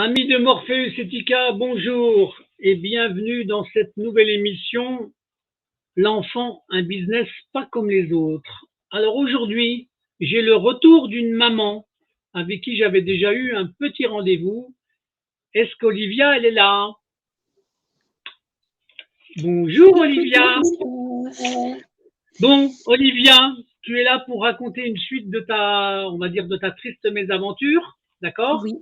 Amis de Morpheus Etica, bonjour et bienvenue dans cette nouvelle émission L'enfant, un business pas comme les autres. Alors aujourd'hui, j'ai le retour d'une maman avec qui j'avais déjà eu un petit rendez-vous. Est-ce qu'Olivia, elle est là? Bonjour Olivia. Bon, Olivia, tu es là pour raconter une suite de on va dire, de ta triste mésaventure, d'accord? Oui,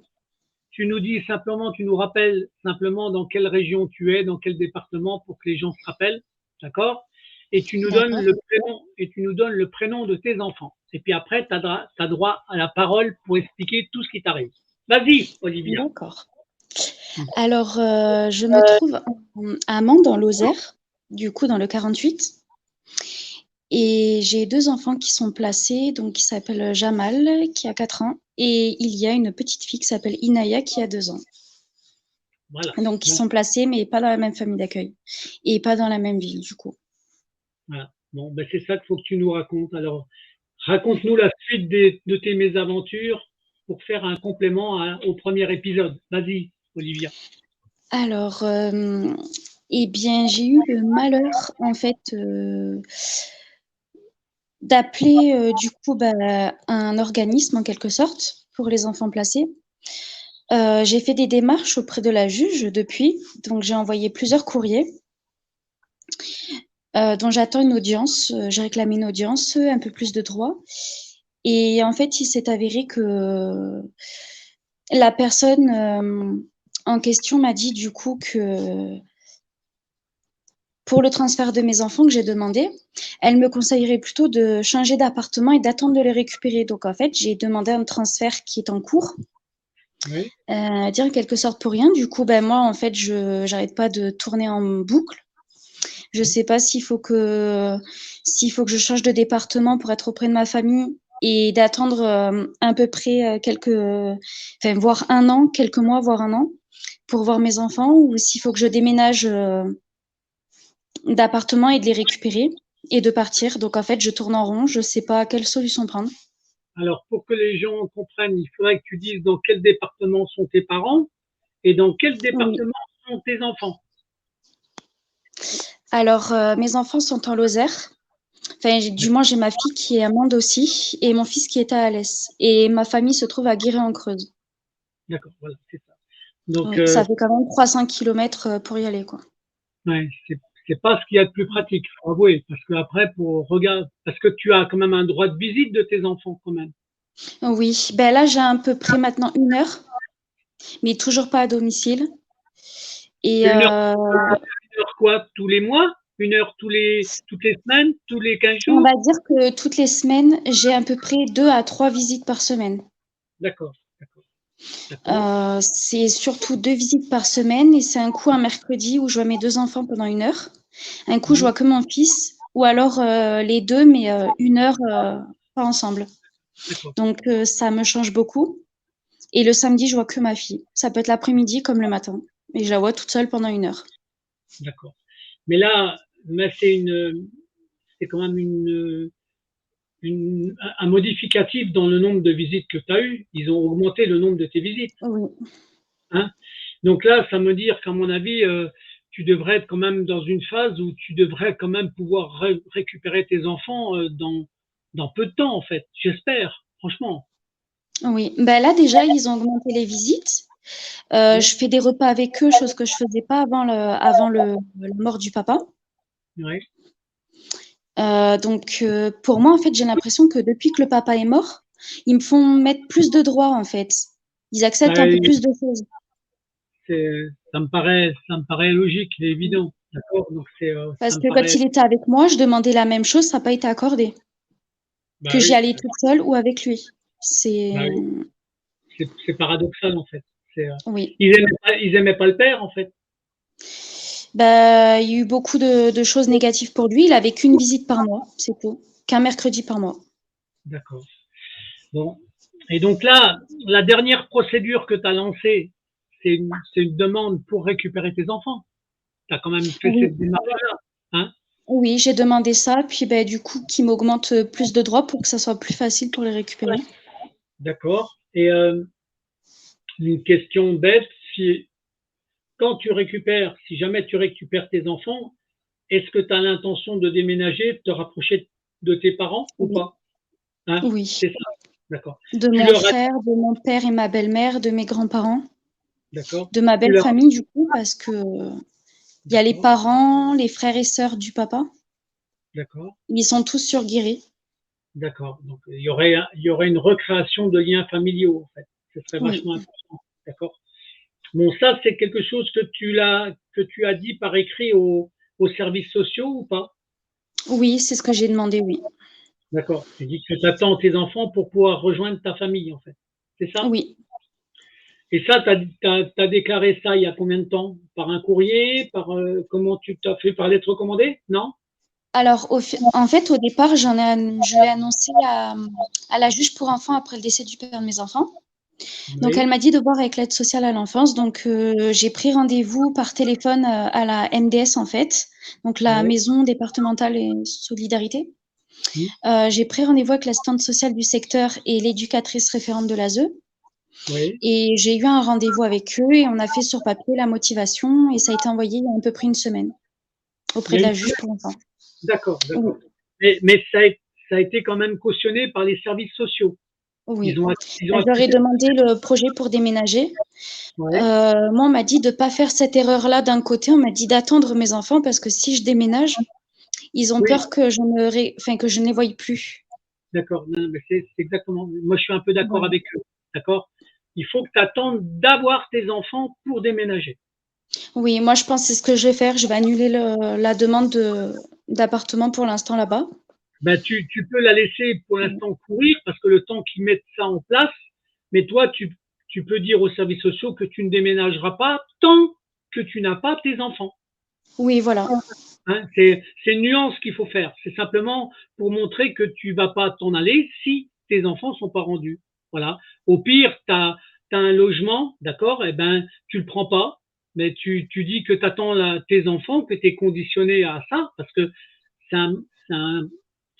Tu nous dis simplement, tu nous rappelles simplement dans quelle région tu es, dans quel département pour que les gens se rappellent, d'accord? Et tu nous donnes d'accord, le prénom, et tu nous donnes le prénom de tes enfants. Et puis après, tu as droit à la parole pour expliquer tout ce qui t'arrive. Vas-y, Olivia. d'accord. Alors, je me trouve à Mans, dans Lozère, du coup, dans le 48. Et j'ai deux enfants qui sont placés, donc qui s'appellent Jamal, qui a 4 ans, et il y a une petite fille qui s'appelle Inaya, qui a 2 ans. Voilà. Donc, ils Bon, sont placés, mais pas dans la même famille d'accueil, et pas dans la même ville, du coup. voilà. Bon, ben c'est ça qu'il faut que tu nous racontes. Alors, raconte-nous la suite de tes mésaventures pour faire un complément au premier épisode. Vas-y, Olivia. Alors, eh bien, j'ai eu le malheur, en fait, d'appeler, du coup, un organisme, en quelque sorte, pour les enfants placés. J'ai fait des démarches auprès de la juge depuis, donc j'ai envoyé plusieurs courriers, dont j'attends une audience. J'ai réclamé une audience, un peu plus de droits, et en fait, il s'est avéré que la personne, en question m'a dit du coup que pour le transfert de mes enfants que j'ai demandé, elle me conseillerait plutôt de changer d'appartement et d'attendre de les récupérer. Donc en fait, j'ai demandé un transfert qui est en cours. Oui. Dire en quelque sorte pour rien. Du coup, moi, en fait, je j'arrête pas de tourner en boucle. Je sais pas s'il faut que je change de département pour être auprès de ma famille et d'attendre à peu près enfin, voire un an, quelques mois, voire un an, pour voir mes enfants, ou s'il faut que je déménage d'appartement et de les récupérer et de partir. Donc en fait, je tourne en rond. Je sais pas quelle solution prendre. Alors, pour que les gens comprennent, il faudrait que tu dises dans quel département sont tes parents et dans quel Oui. département sont tes enfants. Alors, mes enfants sont en Lozère. Enfin, du moins, j'ai ma fille qui est à Mende aussi et mon fils qui est à Alès. Et ma famille se trouve à Guéret-en-Creuse. D'accord, voilà, c'est ça. Donc, Oui, ça fait quand même 300 km pour y aller, quoi. ouais, c'est pas ce qu'il y a de plus pratique, faut avouer, parce que après, pour regarder, parce que tu as quand même un droit de visite de tes enfants, quand même. Oui, là, j'ai à peu près maintenant 1 heure, mais toujours pas à domicile. Et Une heure, une heure quoi, tous les mois? Une heure toutes les semaines, tous les 15 on va jours? dire que toutes les semaines, j'ai à peu près 2 à 3 visites par semaine. D'accord, d'accord, d'accord. C'est surtout 2 visites par semaine et c'est un coup un mercredi où je vois mes 2 enfants pendant 1 heure. Un coup, je Ouais, vois que mon fils ou alors, les 2, mais 1 heure, pas ensemble. d'accord, Donc ça me change beaucoup, et le samedi, je vois que ma fille. Ça peut être l'après-midi comme le matin, et je la vois toute seule pendant 1 heure. d'accord. Mais là, c'est quand même un modificatif dans le nombre de visites que tu as eues. Ils ont augmenté le nombre de tes visites. Oui. Hein. Donc là, ça me dit qu'à mon avis, tu devrais être quand même dans une phase où tu devrais quand même pouvoir récupérer tes enfants dans peu de temps, en fait. J'espère, franchement. Oui. Là, déjà, ils ont augmenté les visites. Oui, Je fais des repas avec eux, chose que je faisais pas avant la mort du papa. oui. Donc pour moi, en fait, j'ai l'impression que depuis que le papa est mort, ils me font mettre plus de droits, en fait. Ils acceptent un peu Ben, plus de choses. ça me paraît logique et évident. D'accord. Donc ça Parce me que quand paraît. il était avec moi, je demandais la même chose, ça n'a pas été accordé. Que Bah j'y oui, allais toute seule ou avec lui. bah C'est oui. C'est paradoxal en fait. C'est, Oui. ils aimaient pas le père en fait. Il y a eu beaucoup de choses négatives pour lui. Il avait qu'une visite par mois, c'est tout. Qu'un mercredi par mois. D'accord. Bon. Et donc là, la dernière procédure que tu as lancée, c'est une demande pour récupérer tes enfants. Tu as quand même fait Oui, cette démarche-là. Hein. oui, j'ai demandé ça, puis du coup, qu'il m'augmente plus de droits pour que ça soit plus facile pour les récupérer. D'accord. Et une question bête, si quand tu récupères, si jamais tu récupères tes enfants, est-ce que tu as l'intention de déménager, de te rapprocher de tes parents ou Oui, pas? Hein? oui. C'est ça, d'accord. De Tu mon leur as frère, de mon père et ma belle-mère, de mes grands-parents, d'accord, de ma tu belle leur famille du coup, parce que il y a les d'accord, parents, les frères et sœurs du papa. d'accord, Ils sont tous sur Guéret. d'accord. Donc il y aurait une recréation de liens familiaux en fait. Ce serait Oui, vachement important, d'accord. Bon, ça c'est quelque chose que tu as dit par écrit aux services sociaux ou pas? oui, c'est ce que j'ai demandé, oui. D'accord. Tu dis que tu attends tes enfants pour pouvoir rejoindre ta famille en fait. C'est ça? Oui. Et ça, tu as déclaré ça il y a combien de temps? Par un courrier? Comment tu t'as fait par lettre recommandée? Non? Alors, en fait, au départ, je l'ai annoncé à la juge pour enfants après le décès du père de mes enfants. Donc, elle Oui, m'a dit de voir avec l'aide sociale à l'enfance. Donc, j'ai pris rendez-vous par téléphone à la MDS, en fait, donc la oui, Maison départementale et solidarité. mmh, J'ai pris rendez-vous avec l'assistante sociale du secteur et l'éducatrice référente de l'ASE. oui. Et j'ai eu un rendez-vous avec eux et on a fait sur papier la motivation et ça a été envoyé il y a à peu près une semaine Il y auprès a de une la juge semaine? pour enfants. D'accord, Oui, d'accord. Mais ça a été quand même cautionné par les services sociaux. Ils oui. ont ils ont Je leur ai accepté? demandé le projet pour déménager. Ouais, Moi, on m'a dit de ne pas faire cette erreur-là d'un côté. On m'a dit d'attendre mes enfants parce que si je déménage, ils ont oui, peur que que je ne les voie plus. d'accord. Non, non, mais c'est exactement. Moi, je suis un peu d'accord Voilà. avec eux. D'accord? Il faut que tu attendes d'avoir tes enfants pour déménager. Oui, moi, je pense que c'est ce que je vais faire. Je vais annuler la demande d'appartement pour l'instant là-bas. Ben, tu peux la laisser pour Oui, l'instant courir parce que le temps qu'ils mettent ça en place, mais toi, tu peux dire aux services sociaux que tu ne déménageras pas tant que tu n'as pas tes enfants. oui, voilà. Hein, c'est une nuance qu'il faut faire. C'est simplement pour montrer que tu vas pas t'en aller si tes enfants sont pas rendus. Voilà. Au pire, tu as un logement, d'accord, eh ben, tu le prends pas, mais tu dis que tu attends tes enfants, que tu es conditionné à ça, parce que c'est un, c'est un,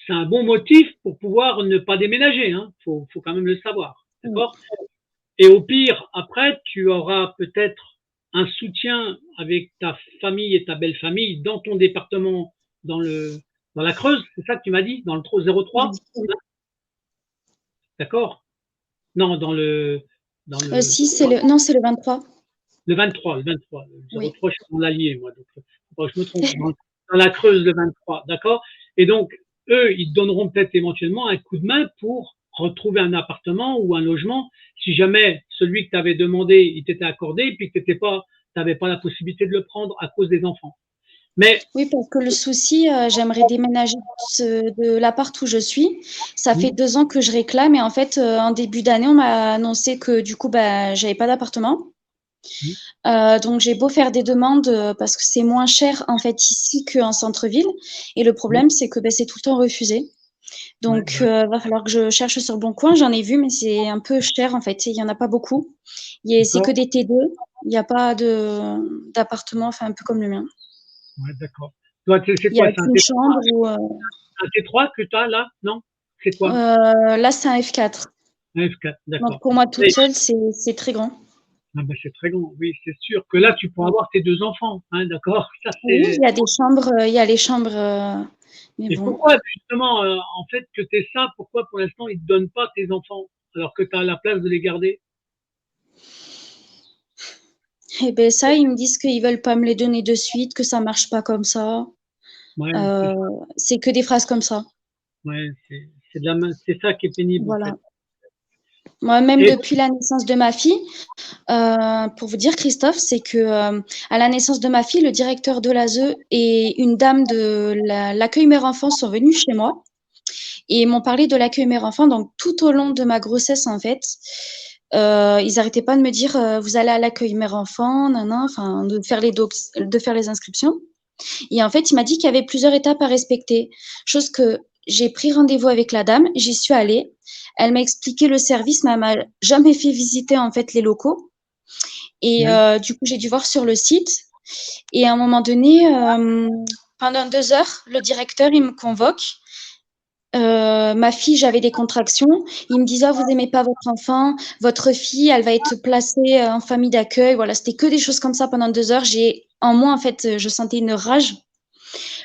c'est un bon motif pour pouvoir ne pas déménager. Hein. Faut quand même le savoir. Oui. D'accord. Et au pire, après, tu auras peut-être un soutien avec ta famille et ta belle famille dans ton département, dans la Creuse, c'est ça que tu m'as dit, dans le 03, Oui. d'accord? Non, dans le, Si, non, c'est le 23. le 23, le 23, le Oui. 03, je suis dans l'Allier, moi, donc faut pas que je me trompe, dans la Creuse, le 23, d'accord? Et donc, eux, ils te donneront peut-être éventuellement un coup de main pour retrouver un appartement ou un logement, si jamais celui que tu avais demandé, il t'était accordé, puis que tu n'avais pas la possibilité de le prendre à cause des enfants. Mais, Oui, parce que le souci, j'aimerais déménager de l'appart où je suis. Ça fait 2 ans que je réclame et en fait, en début d'année, on m'a annoncé que du coup, bah, j'avais pas d'appartement. Donc j'ai beau faire des demandes, parce que c'est moins cher en fait ici qu'en centre-ville et le problème, c'est que, beh, c'est tout le temps refusé. ouais, Donc va falloir que je cherche sur le bon coin. J'en ai vu, mais c'est un peu cher en fait, il y en a pas beaucoup. C'est que d'accord, des T2, il y a pas d'appartement, enfin un peu comme le mien. ouais, d'accord. Toi, c'est Il y quoi? a C'est qu'une chambre ou un T3 que tu as là? Non? C'est quoi? là, c'est un F4. Un F4, Donc d'accord. pour moi toute Et seule, c'est très grand. ah ben, c'est très grand, oui, c'est sûr que là, Mmh. tu pourras avoir tes 2 enfants, hein, d'accord? Ça, Oui, c'est il y a des chambres, il y a les chambres, mais et bon. pourquoi justement, en fait, que tu ça, pourquoi pour l'instant, ils ne te donnent pas tes enfants, alors que tu as la place de les garder? Et beh, ça, ils me disent qu'ils veulent pas me les donner de suite, que ça marche pas comme ça. Ouais, c'est Heu, ça, c'est que des phrases comme ça. ouais, c'est de la main c'est ça qui est pénible, en fait. Voilà. Moi, même Et depuis la naissance de ma fille, pour vous dire Christophe, c'est que, à la naissance de ma fille, le directeur de l'ASE et une dame de l'accueil mère enfant sont venus chez moi et m'ont parlé de l'accueil mère enfant. Donc tout au long de ma grossesse, en fait, ils arrêtaient pas de me dire, «Vous allez à l'accueil mère enfant, nin nin», enfin de faire les inscriptions. Et en fait, il m'a dit qu'il y avait plusieurs étapes à respecter. Chose que j'ai pris rendez-vous avec la dame, j'y suis allée. Elle m'a expliqué le service, mais elle m'a jamais fait visiter en fait les locaux. Et ouais, du coup, j'ai dû voir sur le site. Et à un moment donné, pendant 2 heures, le directeur il me convoque Ma fille, j'avais des contractions. Il me disait: «Ah, vous aimez pas votre enfant, votre fille, elle va être placée, en famille d'accueil». Voilà, c'était que des choses comme ça pendant 2 heures. En moi, en fait, je sentais une rage.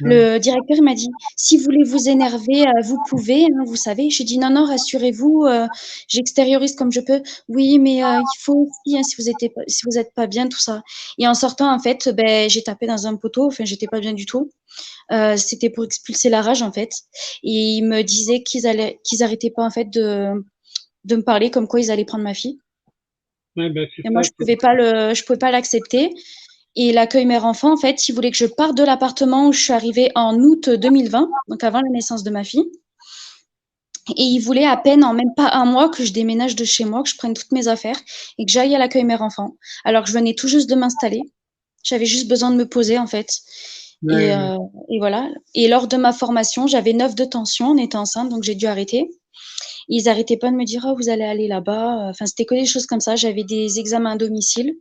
Ouais. Le directeur, il m'a dit: «Si vous voulez vous énerver, vous pouvez, hein, vous savez». J'ai dit: «Non, non, rassurez-vous, j'extériorise comme je peux». «Oui, mais il faut aussi, hein, si vous êtes pas bien, tout ça». Et en sortant, en fait, beh, j'ai tapé dans un poteau, enfin, j'étais pas bien du tout. C'était pour expulser la rage, en fait. Et ils me disaient qu'ils arrêtaient pas, en fait, de me parler comme quoi ils allaient prendre ma fille. Ouais, ben, c'est Et moi, ça. je pouvais pas l'accepter. Et l'accueil mère-enfant, en fait, il voulait que je parte de l'appartement où je suis arrivée en août 2020, donc avant la naissance de ma fille. Et il voulait à peine, en même pas un mois, que je déménage de chez moi, que je prenne toutes mes affaires et que j'aille à l'accueil mère-enfant. Alors que je venais tout juste de m'installer. J'avais juste besoin de me poser, en fait. Et, Ouais. euh, et voilà. Et lors de ma formation, j'avais 9 de tension, on était enceinte, donc j'ai dû arrêter. Ils arrêtaient pas de me dire: «Oh, vous allez aller là-bas». Enfin, c'était que des choses comme ça. J'avais des examens à domicile.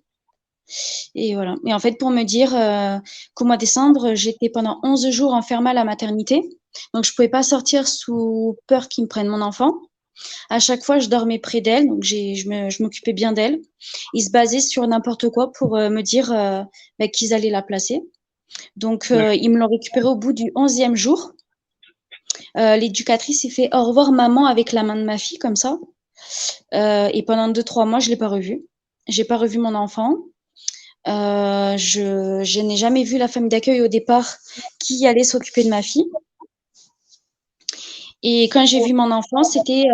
Et voilà. Et en fait, pour me dire qu'au mois de décembre, j'étais pendant 11 jours enfermée à la maternité. Donc, je pouvais pas sortir sous peur qu'ils me prennent mon enfant. À chaque fois, je dormais près d'elle, donc je m'occupais bien d'elle. Ils se basaient sur n'importe quoi pour me dire bah, qu'ils allaient la placer. Donc, Ouais. ils me l'ont récupérée au bout du 11e jour. L'éducatrice s'est fait au revoir maman avec la main de ma fille, comme ça. Et pendant 2-3 mois, je l'ai pas revue. J'ai pas revu mon enfant. Je n'ai jamais vu la famille d'accueil au départ qui allait s'occuper de ma fille. Et quand j'ai vu mon enfant, c'était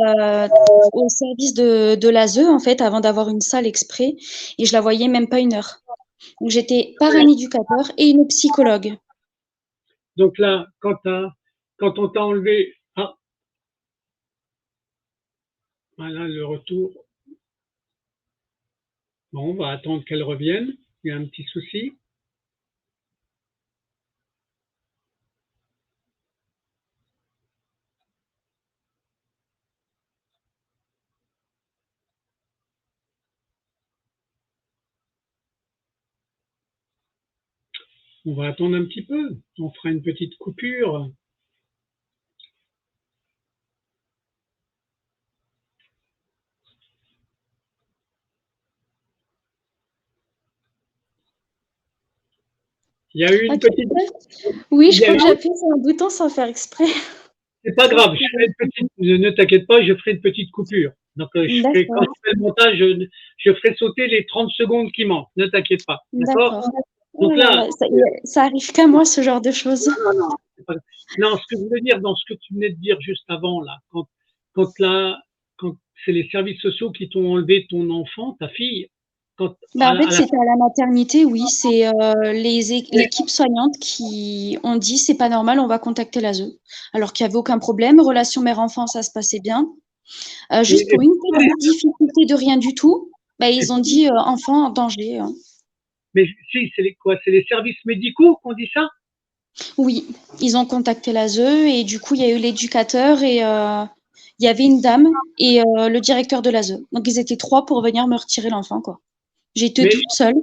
au service de l'ASE, en fait, avant d'avoir une salle exprès. Et je la voyais même pas 1 heure. Donc j'étais par un éducateur et une psychologue. Donc là, quand on t'a enlevé, ah, voilà le retour. Bon, on va attendre qu'elle revienne. Il y a un petit souci. On va attendre un petit peu. On fera une petite coupure. Il y a eu une Ok. petite. Oui, Il je y a crois que eu- j'ai appuyé sur un bouton sans faire exprès. C'est pas grave. Je ferai une petite. Ne t'inquiète pas, je ferai une petite coupure. Donc, quand D'accord, je fais le montage, je ferai sauter les 30 secondes qui manquent. Ne t'inquiète pas. D'accord? d'accord. Oh Donc là là, là, ça arrive qu'à moi, ce genre de choses. non, non, c'est pas- non, ce que je veux dire dans ce que tu venais de dire juste avant, là, quand là, quand c'est les services sociaux qui t'ont enlevé ton enfant, ta fille, quand Bah, en fait, à la c'était à la maternité, oui. C'est l'équipe soignante qui ont dit: «C'est pas normal, on va contacter l'ASE». Alors qu'il y avait aucun problème, relation mère-enfant, ça se passait bien. Juste et pour une petite difficulté de rien du tout, bah, ils ont et dit: «Enfant en danger», hein. mais si, c'est les quoi? C'est les services médicaux qu'on dit ça? Oui, ils ont contacté l'ASE et du coup, il y a eu l'éducateur et il y avait une dame et le directeur de l'ASE. Donc ils étaient 3 pour venir me retirer l'enfant, quoi. J'étais Mais, toute seule.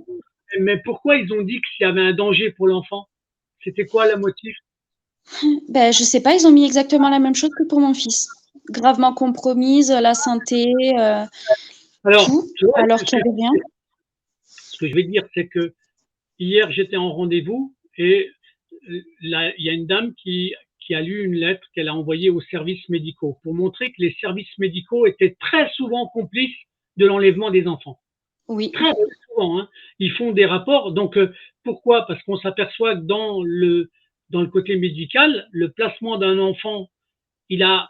mais pourquoi ils ont dit qu'il y avait un danger pour l'enfant? C'était quoi le motif? Ben, je sais pas, ils ont mis exactement la même chose que pour mon fils. Gravement compromise, la santé, Alors, tout, tu vois, alors qu'il y avait rien. ce que je vais dire, c'est que hier, j'étais en rendez-vous et là, il y a une dame qui a lu une lettre qu'elle a envoyée aux services médicaux pour montrer que les services médicaux étaient très souvent complices de l'enlèvement des enfants. Oui, Très, très souvent, hein. Ils font des rapports. Donc, pourquoi? Parce qu'on s'aperçoit que dans le côté médical, le placement d'un enfant, il a,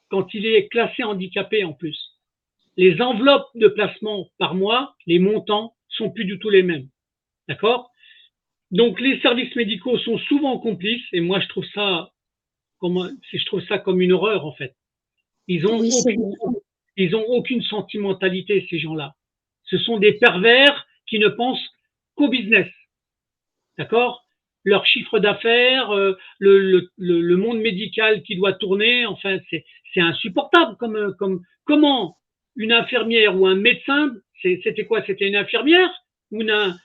quand il est classé handicapé en plus, les enveloppes de placement par mois, les montants, sont plus du tout les mêmes. D'accord? Donc les services médicaux sont souvent complices et moi je trouve ça comme une horreur en fait. Ils ont oui, c'est aucune, vrai. ils ont aucune sentimentalité ces gens-là. Ce sont des pervers qui ne pensent qu'au business, d'accord? Leur chiffre d'affaires, le monde médical qui doit tourner, enfin c'est insupportable comment une infirmière ou un médecin, c'était quoi? C'était une infirmière ou un,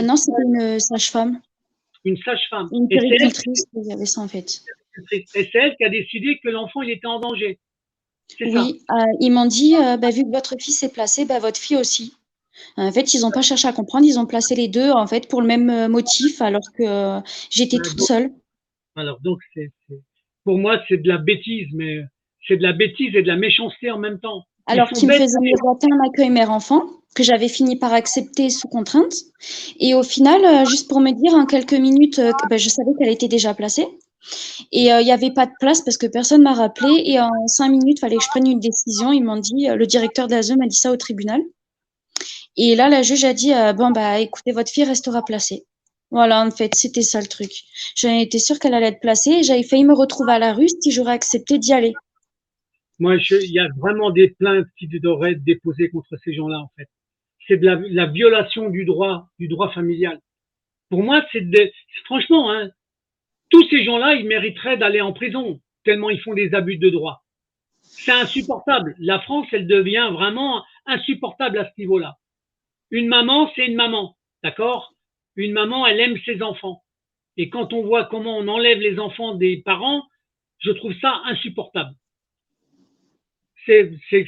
Non, c'était une sage-femme, une sage-femme. une Et c'est puéricultrice, il y avait ça en fait. c'est triste. Et c'est elle qui a décidé que l'enfant, il était en danger. C'est ça. Oui, ils m'ont dit, bah, vu que votre fils est placé, bah, votre fille aussi. En fait, ils n'ont pas cherché à comprendre, ils ont placé les deux en fait pour le même motif, alors que j'étais toute Donc, seule. alors, donc, pour moi, c'est de la bêtise, mais c'est de la bêtise et de la méchanceté en même temps. Ils Alors sont qu'ils me bêtes. faisaient miroiter un accueil mère-enfant, que j'avais fini par accepter sous contrainte. Et au final, juste pour me dire en quelques minutes, que, bah, je savais qu'elle était déjà placée. Et il n'y avait pas de place parce que personne m'a rappelé. Et en 5 minutes, il fallait que je prenne une décision. Ils m'ont dit, le directeur de la zone m'a dit ça au tribunal. Et là, la juge a dit, bon, bah, écoutez, votre fille restera placée. Voilà, en fait, c'était ça le truc. J'en étais sûre qu'elle allait être placée et j'avais failli me retrouver à la rue si j'aurais accepté d'y aller. Moi, il y a vraiment des plaintes qui devraient être déposées contre ces gens-là, en fait. C'est de la violation du droit familial. Pour moi, franchement, hein, tous ces gens-là, ils mériteraient d'aller en prison, tellement ils font des abus de droit. C'est insupportable. La France, elle devient vraiment insupportable à ce niveau-là. Une maman, c'est une maman, d'accord? Une maman, elle aime ses enfants. Et quand on voit comment on enlève les enfants des parents, je trouve ça insupportable.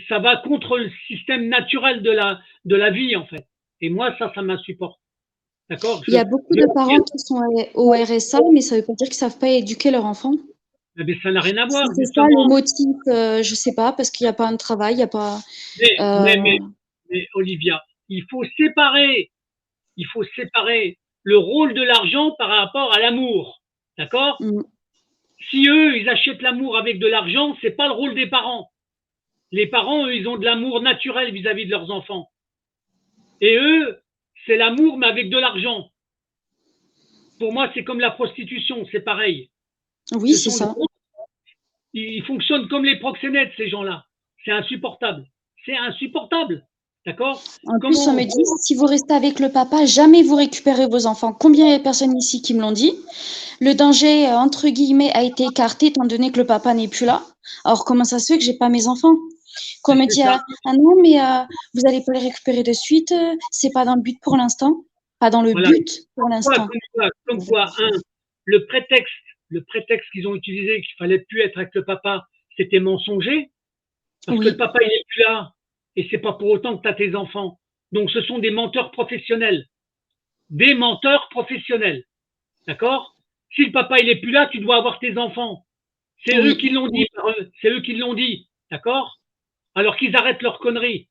Ça va contre le système naturel de la vie, en fait. Et moi, ça m'insupporte. D'accord? Il y a beaucoup de parents qui sont au RSA, mais ça ne veut pas dire qu'ils ne savent pas éduquer leur enfant. Mais ça n'a rien à Si voir, c'est ça le justement. motif, je ne sais pas, parce qu'il n'y a pas un travail, il n'y a pas. Mais, euh, mais, mais, mais, Olivia, il faut séparer le rôle de l'argent par rapport à l'amour. D'accord? mm, Si eux, ils achètent l'amour avec de l'argent, c'est pas le rôle des parents. Les parents, eux, ils ont de l'amour naturel vis-à-vis de leurs enfants. Et eux, c'est l'amour, mais avec de l'argent. Pour moi, c'est comme la prostitution, c'est pareil. oui, Ce c'est sont des, ça. ils fonctionnent comme les proxénètes, ces gens-là. C'est insupportable. C'est insupportable. D'accord? En plus, on Comment me dit, si vous restez avec le papa, jamais vous récupérez vos enfants. Combien il y a de personnes ici qui me l'ont dit? Le danger, entre guillemets, a été écarté étant donné que le papa n'est plus là. Alors, comment ça se fait que j'ai pas mes enfants? Qu'on me c'est dit, ça? ah non, mais vous allez pas les récupérer de suite, c'est pas dans le but pour l'instant. Pas dans le Voilà. but pour l'instant. Comme quoi, le prétexte, le prétexte qu'ils ont utilisé qu'il fallait plus être avec le papa, c'était mensonger, parce que le Oui, papa il est plus là, et c'est pas pour autant que tu as tes enfants. Donc ce sont des menteurs professionnels, des menteurs professionnels, d'accord? Si le papa il est plus là, tu dois avoir tes enfants. C'est eux qui oui. l'ont dit, c'est eux qui l'ont dit, d'accord? Alors qu'ils arrêtent leurs conneries.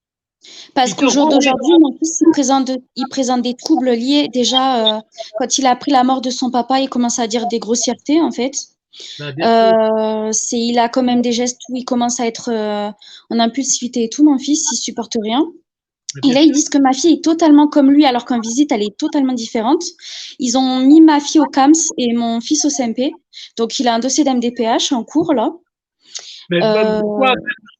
Parce Ils te qu'au jour rendent les d'aujourd'hui, mon fils, il présente des troubles liés déjà, quand il a appris la mort de son papa, il commence à dire des grossièretés, en fait. bah, bien sûr. Il a quand même des gestes où il commence à être en impulsivité et tout, mon fils, il supporte rien. Bah, Et bien là, ils sûr. disent que ma fille est totalement comme lui, alors qu'en visite, elle est totalement différente. Ils ont mis ma fille au CAMS et mon fils au CMP. Donc, il a un dossier d'MDPH en cours, là. Mais Euh, pourquoi?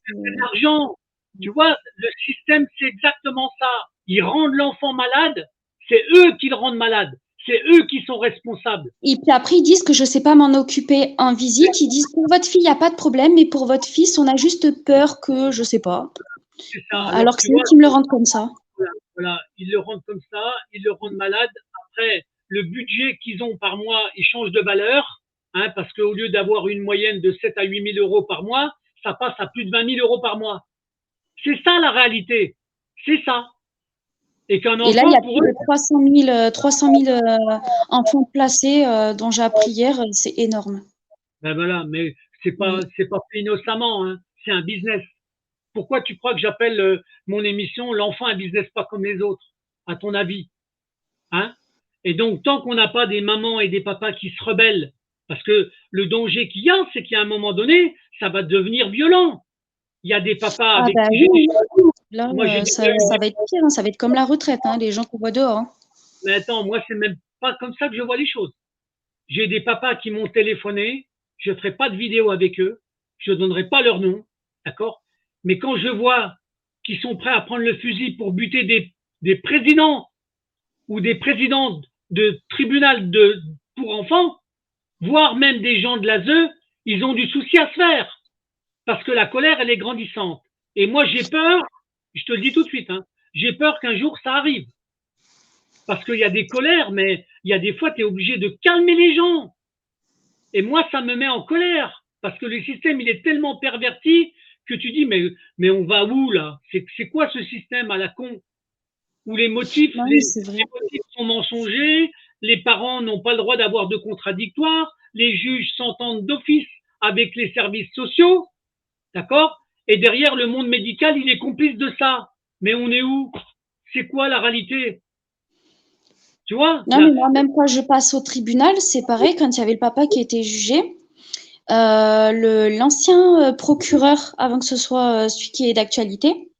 C'est de l'argent. Tu vois, le système, c'est exactement ça. Ils rendent l'enfant malade, c'est eux qui le rendent malade. C'est eux qui sont responsables. et puis après, ils disent que je ne sais pas m'en occuper en visite. Ils disent, pour votre fille, il n'y a pas de problème, mais pour votre fils, on a juste peur que, je ne sais pas. C'est ça. Alors, Alors que tu c'est eux vois, qui me le rendent comme ça. voilà, ils le rendent comme ça, ils le rendent malade. Après, le budget qu'ils ont par mois, il change de valeur, hein, parce qu'au lieu d'avoir une moyenne de 7 à 8 000 euros par mois, ça passe à plus de 20 000 euros par mois. C'est ça la réalité. C'est ça. Et qu'un Et là, il y enfant, a pour plus eux, de 300 000 enfants placés dont j'ai appris hier. C'est énorme. ben voilà, mais Oui. c'est pas fait innocemment, hein. C'est un business. Pourquoi tu crois que j'appelle mon émission L'enfant un business pas comme les autres, à ton avis, hein? Et donc, tant qu'on n'a pas des mamans et des papas qui se rebellent, parce que le danger qu'il y a, c'est qu'à un moment donné, ça va devenir violent. Il y a des papas Ah avec bah qui j'ai oui. déjà eu. Là, Moi, j'ai déjà eu ça va être pire, hein. Ça va être comme la retraite, hein, les gens qu'on voit dehors, hein. mais attends, moi, c'est même pas comme ça que je vois les choses. J'ai des papas qui m'ont téléphoné, je ne ferai pas de vidéo avec eux, je ne donnerai pas leur nom, d'accord? Mais quand je vois qu'ils sont prêts à prendre le fusil pour buter des présidents ou des présidents de tribunal pour enfants, voire même des gens de l'ASE, ils ont du souci à se faire parce que la colère, elle est grandissante. Et moi, j'ai peur, je te le dis tout de suite, hein, j'ai peur qu'un jour ça arrive. Parce qu'il y a des colères, mais il y a des fois, tu es obligé de calmer les gens. Et moi, ça me met en colère parce que le système, il est tellement perverti que tu dis, mais on va où là? C'est quoi ce système à la con où les motifs, Oui, c'est vrai. les motifs sont mensongers, les parents n'ont pas le droit d'avoir de contradictoire, les juges s'entendent d'office avec les services sociaux, d'accord? Et derrière, le monde médical, il est complice de ça. Mais on est où? C'est quoi la réalité? Tu vois Non, mais moi, même quand je passe au tribunal, c'est pareil. Quand il y avait le papa qui était jugé, l'ancien procureur, avant que ce soit celui qui est d'actualité,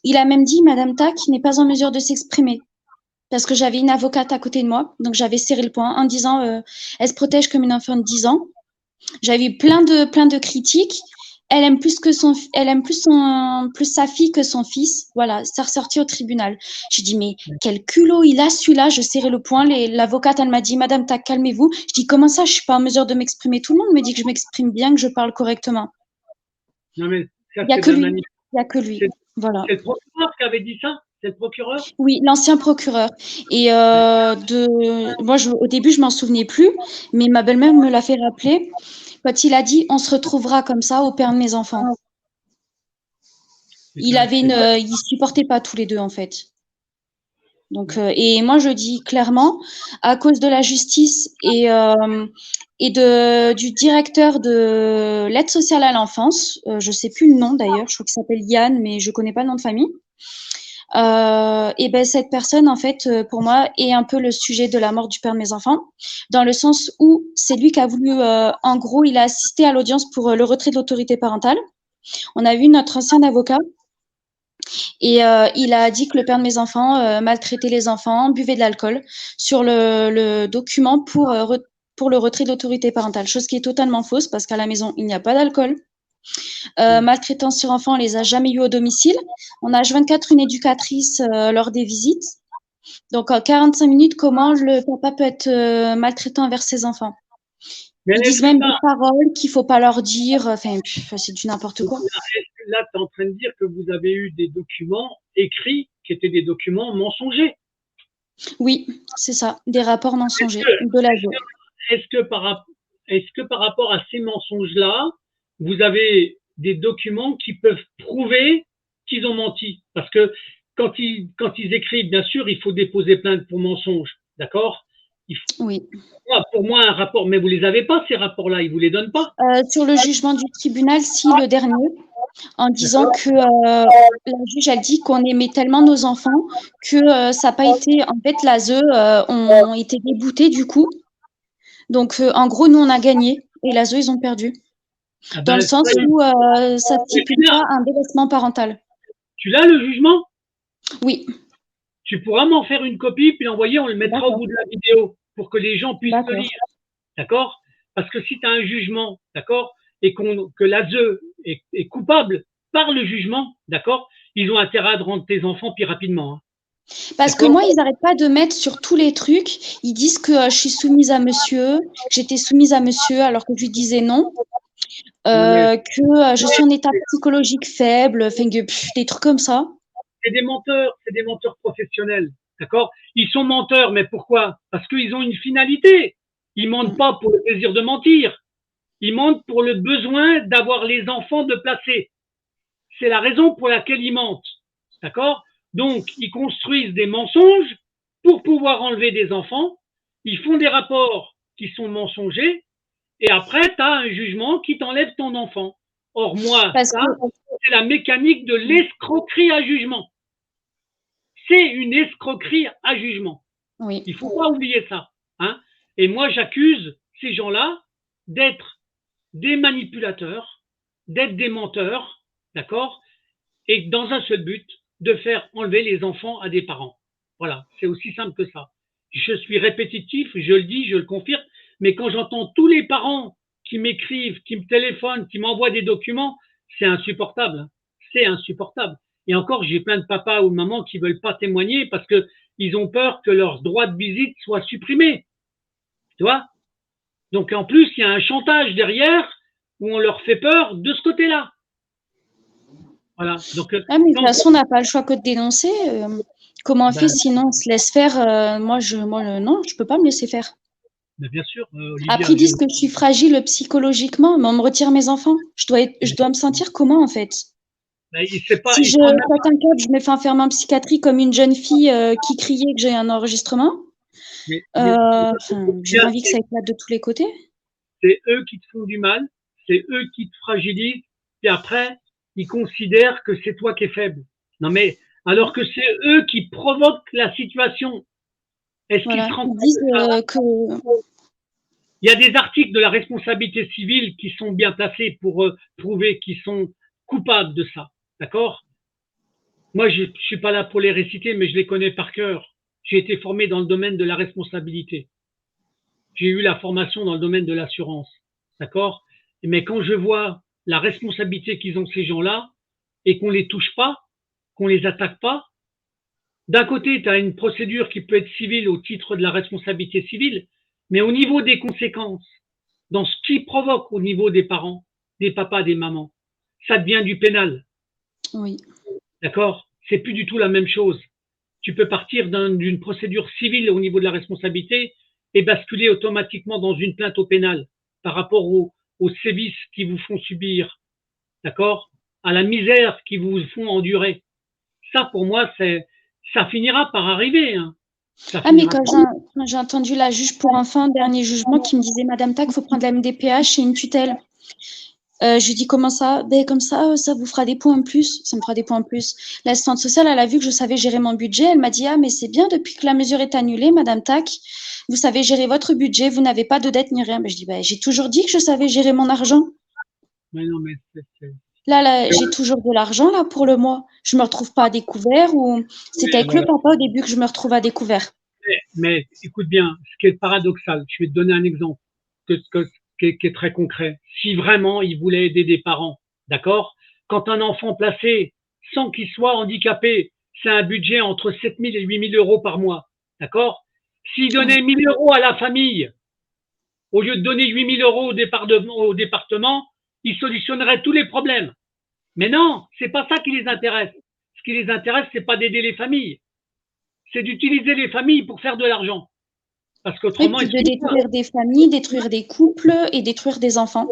il a même dit, Madame Tac n'est pas en mesure de s'exprimer. Parce que j'avais une avocate à côté de moi, donc j'avais serré le poing en disant, elle se protège comme une enfant de 10 ans. J'avais eu plein de critiques. Elle aime plus sa fille que son fils. Voilà, c'est ressorti au tribunal. J'ai dit, mais quel culot il a celui-là. Je serrais le poing. L'avocate, elle m'a dit, Madame, calmez-vous. Je dis, comment ça, je suis pas en mesure de m'exprimer? Tout le monde me dit que je m'exprime bien, que je parle correctement. Non, mais ça, Il n'y a c'est que de la lui. manip. Il n'y a que lui. Voilà. C'est le procureur qui avait dit ça? C'est le procureur? Oui, l'ancien procureur. Et moi, au début, je m'en souvenais plus, mais ma belle-mère me l'a fait rappeler quand il a dit, on se retrouvera comme ça au père de mes enfants. Ils supportaient pas tous les deux en fait. Donc, et moi je dis clairement, à cause de la justice et du directeur de l'aide sociale à l'enfance, je sais plus le nom d'ailleurs, je crois qu'il s'appelle Yann, mais je connais pas le nom de famille. Et ben cette personne en fait, pour moi, est un peu le sujet de la mort du père de mes enfants, dans le sens où c'est lui qui a voulu, en gros, il a assisté à l'audience pour le retrait de l'autorité parentale. On a vu notre ancien avocat. Et il a dit que le père de mes enfants maltraitait les enfants, buvait de l'alcool sur le document pour le retrait de l'autorité parentale, chose qui est totalement fausse parce qu'à la maison, il n'y a pas d'alcool. Maltraitance sur enfants, on les a jamais eu au domicile. On a H24 une éducatrice lors des visites. Donc, en 45 minutes, comment le papa peut être maltraitant envers ses enfants? Ils disent même des paroles qu'il faut pas leur dire. Enfin, c'est du n'importe quoi. Là, tu es en train de dire que vous avez eu des documents écrits qui étaient des documents mensongers. Oui, c'est ça, des rapports mensongers de la vie. Est-ce que par rapport à ces mensonges-là, vous avez des documents qui peuvent prouver qu'ils ont menti? Parce que quand ils écrivent, bien sûr, il faut déposer plainte pour mensonge, d'accord? Oui. Pour moi, un rapport, mais vous les avez pas, ces rapports-là, ils vous les donnent pas? Sur le jugement du tribunal, si, le dernier, en disant que la juge, elle dit qu'on aimait tellement nos enfants que ça n'a pas été. En fait, l'ASE ont été déboutés du coup. Donc, en gros, nous, on a gagné et l'ASE, ils ont perdu. Dans le sens où ça ne stipule pas un délaissement parental. Tu l'as, le jugement? Oui. Tu pourras m'en faire une copie, puis l'envoyer, on le mettra au bout de la vidéo pour que les gens puissent le lire. D'accord? Parce que si tu as un jugement, d'accord, et que l'ASE est coupable par le jugement, d'accord, ils ont intérêt à rendre tes enfants plus rapidement. Hein. Parce que moi, ils n'arrêtent pas de mettre sur tous les trucs. Ils disent que je suis soumise à monsieur, que j'étais soumise à monsieur alors que je lui disais non. Que je suis en état psychologique faible, enfin, des trucs comme ça. C'est des menteurs professionnels, d'accord? Ils sont menteurs, mais pourquoi? Parce qu'ils ont une finalité. Ils mentent pas pour le plaisir de mentir. Ils mentent pour le besoin d'avoir les enfants de placer. C'est la raison pour laquelle ils mentent, d'accord? Donc, ils construisent des mensonges pour pouvoir enlever des enfants. Ils font des rapports qui sont mensongers. Et après, tu as un jugement qui t'enlève ton enfant. Or, moi, c'est la mécanique de l'escroquerie à jugement. C'est une escroquerie à jugement. Oui. Il ne faut pas oublier ça. Hein. Et moi, j'accuse ces gens-là d'être des manipulateurs, d'être des menteurs, d'accord? Et dans un seul but, de faire enlever les enfants à des parents. Voilà, c'est aussi simple que ça. Je suis répétitif, je le dis, je le confirme, mais quand j'entends tous les parents qui m'écrivent, qui me téléphonent, qui m'envoient des documents, c'est insupportable. C'est insupportable. Et encore, j'ai plein de papas ou de mamans qui ne veulent pas témoigner parce qu'ils ont peur que leur droit de visite soit supprimé. Tu vois? Donc en plus, il y a un chantage derrière où on leur fait peur de ce côté-là. Voilà. Donc, mais de toute façon, on n'a pas le choix que de dénoncer. Comment on fait sinon on se laisse faire? Non, je ne peux pas me laisser faire. Mais bien sûr, Olivia, Après, ils disent que je suis fragile psychologiquement, mais on me retire mes enfants. Je dois me sentir comment, en fait? mais il sait pas, Si il je se rend même pète un câble, je me fais enfermer en psychiatrie comme une jeune fille qui criait que j'ai un enregistrement. Enfin, j'ai pas bien, envie que ça éclate de tous les côtés. c'est eux qui te font du mal, c'est eux qui te fragilisent, et après, ils considèrent que c'est toi qui es faible. Non mais, alors que c'est eux qui provoquent la situation. Est-ce qu'ils se Voilà. rendent Ils compte disent de ça? que Il y a des articles de la responsabilité civile qui sont bien placés pour prouver qu'ils sont coupables de ça. D'accord? Moi, je ne suis pas là pour les réciter, mais je les connais par cœur. J'ai été formé dans le domaine de la responsabilité. J'ai eu la formation dans le domaine de l'assurance. D'accord? Mais quand je vois la responsabilité qu'ils ont ces gens-là et qu'on les touche pas, qu'on les attaque pas, d'un côté, tu as une procédure qui peut être civile au titre de la responsabilité civile, mais au niveau des conséquences, dans ce qui provoque au niveau des parents, des papas, des mamans, ça devient du pénal. oui. D'accord? C'est plus du tout la même chose. Tu peux partir d'une procédure civile au niveau de la responsabilité et basculer automatiquement dans une plainte au pénal par rapport aux sévices qui vous font subir, d'accord? À la misère qui vous font endurer. Ça, pour moi, ça finira par arriver. Hein. Ça Ah, mais finira par quand j'ai entendu la juge pour enfants, dernier jugement, qui me disait, Madame Tac, il faut prendre la MDPH et une tutelle. Je lui dis comment ça? Ben, comme ça vous fera des points en plus. Ça me fera des points en plus. L'assistante sociale, elle a vu que je savais gérer mon budget. Elle m'a dit, ah, mais c'est bien, depuis que la mesure est annulée, Madame Tac, vous savez gérer votre budget, vous n'avez pas de dette ni rien. Ben, je dis, ben, j'ai toujours dit que je savais gérer mon argent. mais non, mais Là, j'ai toujours de l'argent, là, pour le mois. Je me retrouve pas à découvert ou c'était avec le voilà. papa au début que je me retrouve à découvert. Mais écoute bien, ce qui est paradoxal, je vais te donner un exemple qui est très concret. Si vraiment il voulait aider des parents, d'accord? Quand un enfant placé, sans qu'il soit handicapé, c'est un budget entre 7 000 et 8 000 euros par mois, d'accord? S'il Oui. donnait 1 000 euros à la famille, au lieu de donner 8 000 euros au département, il solutionnerait tous les problèmes. Mais non, c'est pas ça qui les intéresse. Ce qui les intéresse, c'est pas d'aider les familles, c'est d'utiliser les familles pour faire de l'argent. Parce Oui, qu'autrement, puis ils de sont pas. détruire des familles, détruire des couples et détruire des enfants.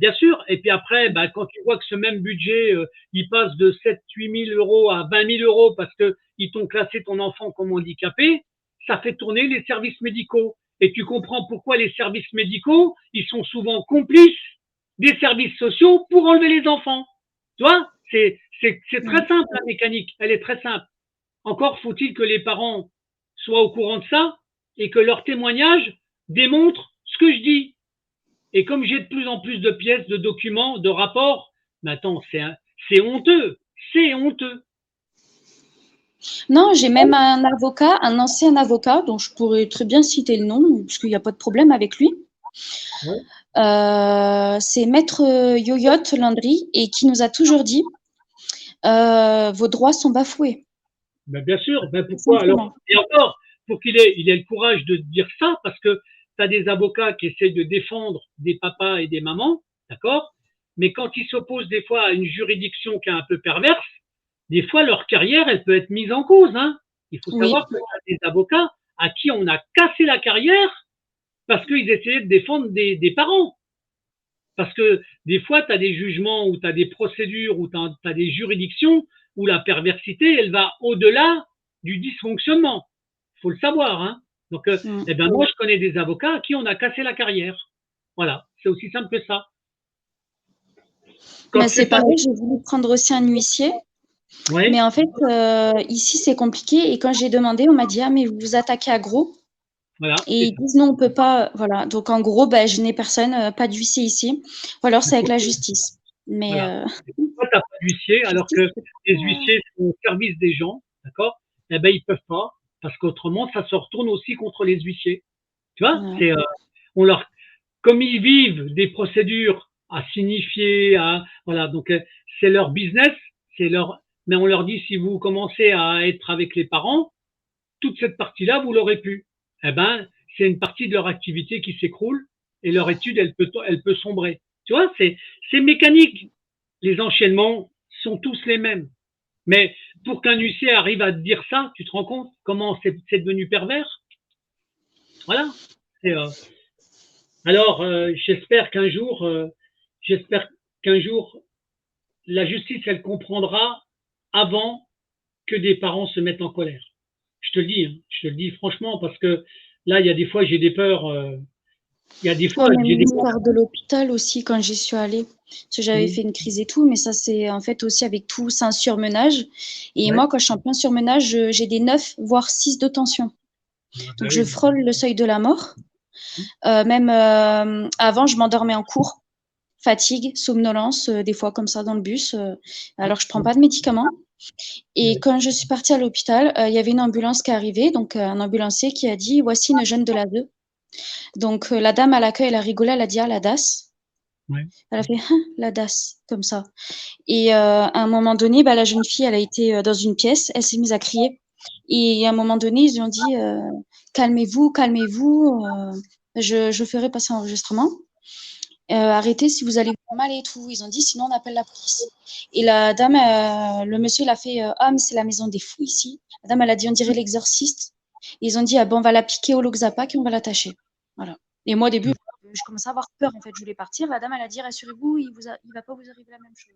Bien sûr. Et puis après, quand tu vois que ce même budget, il passe de 7 000 8 000 euros à 20 000 euros parce qu'ils t'ont classé ton enfant comme handicapé, ça fait tourner les services médicaux. Et tu comprends pourquoi les services médicaux, ils sont souvent complices des services sociaux pour enlever les enfants. Tu vois, c'est Oui. très simple la mécanique, elle est très simple. Encore faut-il que les parents soient au courant de ça et que leur témoignage démontre ce que je dis. Et comme j'ai de plus en plus de pièces, de documents, de rapports, mais attends, c'est honteux. C'est honteux. Non, j'ai même un avocat, un ancien avocat, dont je pourrais très bien citer le nom, parce qu'il n'y a pas de problème avec lui. Ouais. C'est Maître Yoyote Landry et qui nous a toujours dit vos droits sont bafoués, Ben bien sûr, tout pourquoi alors? simplement. Et encore, pour il ait le courage de dire ça, parce que tu as des avocats qui essaient de défendre des papas et des mamans, d'accord? Mais quand ils s'opposent des fois à une juridiction qui est un peu perverse, des fois leur carrière, elle peut être mise en cause. Hein. Il faut Oui, savoir que y a des avocats à qui on a cassé la carrière parce qu'ils essayaient de défendre des parents. Parce que des fois, tu as des jugements ou tu as des procédures ou tu as des juridictions où la perversité, elle va au-delà du dysfonctionnement. Il faut le savoir. Hein. Donc, mm. eh ben, moi, je connais des avocats à qui on a cassé la carrière. Voilà, c'est aussi simple que ça. Quand Mais c'est c'est pas. pareil, j'ai voulu prendre aussi un huissier, mais Oui, en fait, ici, c'est compliqué. Et quand j'ai demandé, on m'a dit, ah, mais vous vous attaquez à gros. voilà, Et c'est ils ça. disent, non, on peut pas. Voilà. Donc, en gros, ben, je n'ai personne, pas d'huissier ici. Ou alors, c'est avec la justice. Mais Voilà. Toi, tu n'as pas d'huissier, alors justice, que les huissiers sont au service des gens, d'accord? Eh ben, ils peuvent pas, parce qu'autrement, ça se retourne aussi contre les huissiers. Tu vois, voilà. on leur, comme ils vivent des procédures à signifier, voilà, donc c'est leur business, mais on leur dit si vous commencez à être avec les parents, toute cette partie-là, vous l'aurez pu. Eh ben, c'est une partie de leur activité qui s'écroule et leur étude, elle peut sombrer. Tu vois, c'est mécanique. Les enchaînements sont tous les mêmes. Mais pour qu'un huissier arrive à te dire ça, tu te rends compte comment c'est devenu pervers? Voilà. C'est, alors, j'espère qu'un jour, la justice, elle comprendra avant que des parents se mettent en colère. Je te le dis, hein, je te le dis franchement, parce que là, il y a des fois, j'ai des peurs. Il y a des fois, Ouais, même j'ai des peurs. l'histoire de l'hôpital aussi quand j'y suis allée. Parce que j'avais Mmh, fait une crise et tout, mais ça c'est en fait aussi avec tout, c'est un surmenage. Et ouais, moi, quand je suis en plein surmenage, j'ai des 9 voire 6 de tension. ah bah Donc je oui. frôle le seuil de la mort. Même avant, je m'endormais en cours. Fatigue, somnolence, des fois comme ça dans le bus. Alors je prends pas de médicaments. Et Ouais. quand je suis partie à l'hôpital, il y avait une ambulance qui est arrivée, donc un ambulancier qui a dit: «Voici une jeune de la 2». Donc la dame à l'accueil, elle a rigolé, elle a dit: «Ah, la DAS». Ouais. Elle a fait: «Hein, la DAS», comme ça. Et à un moment donné, bah, la jeune fille, elle a été dans une pièce, elle s'est mise à crier. Et à un moment donné, ils lui ont dit: calmez-vous, calmez-vous, je ferai passer l'enregistrement. Arrêtez si vous allez mal et tout. Ils ont dit: sinon, on appelle la police. Et la dame, le monsieur, il a fait: ah, mais c'est la maison des fous ici. La dame, elle a dit: on dirait l'exorciste. Ils ont dit: ah ben, on va la piquer au Loxapac et on va l'attacher. Voilà. Et moi, au début, je commençais à avoir peur. En fait, je voulais partir. La dame, elle a dit: rassurez-vous, il va pas vous arriver la même chose.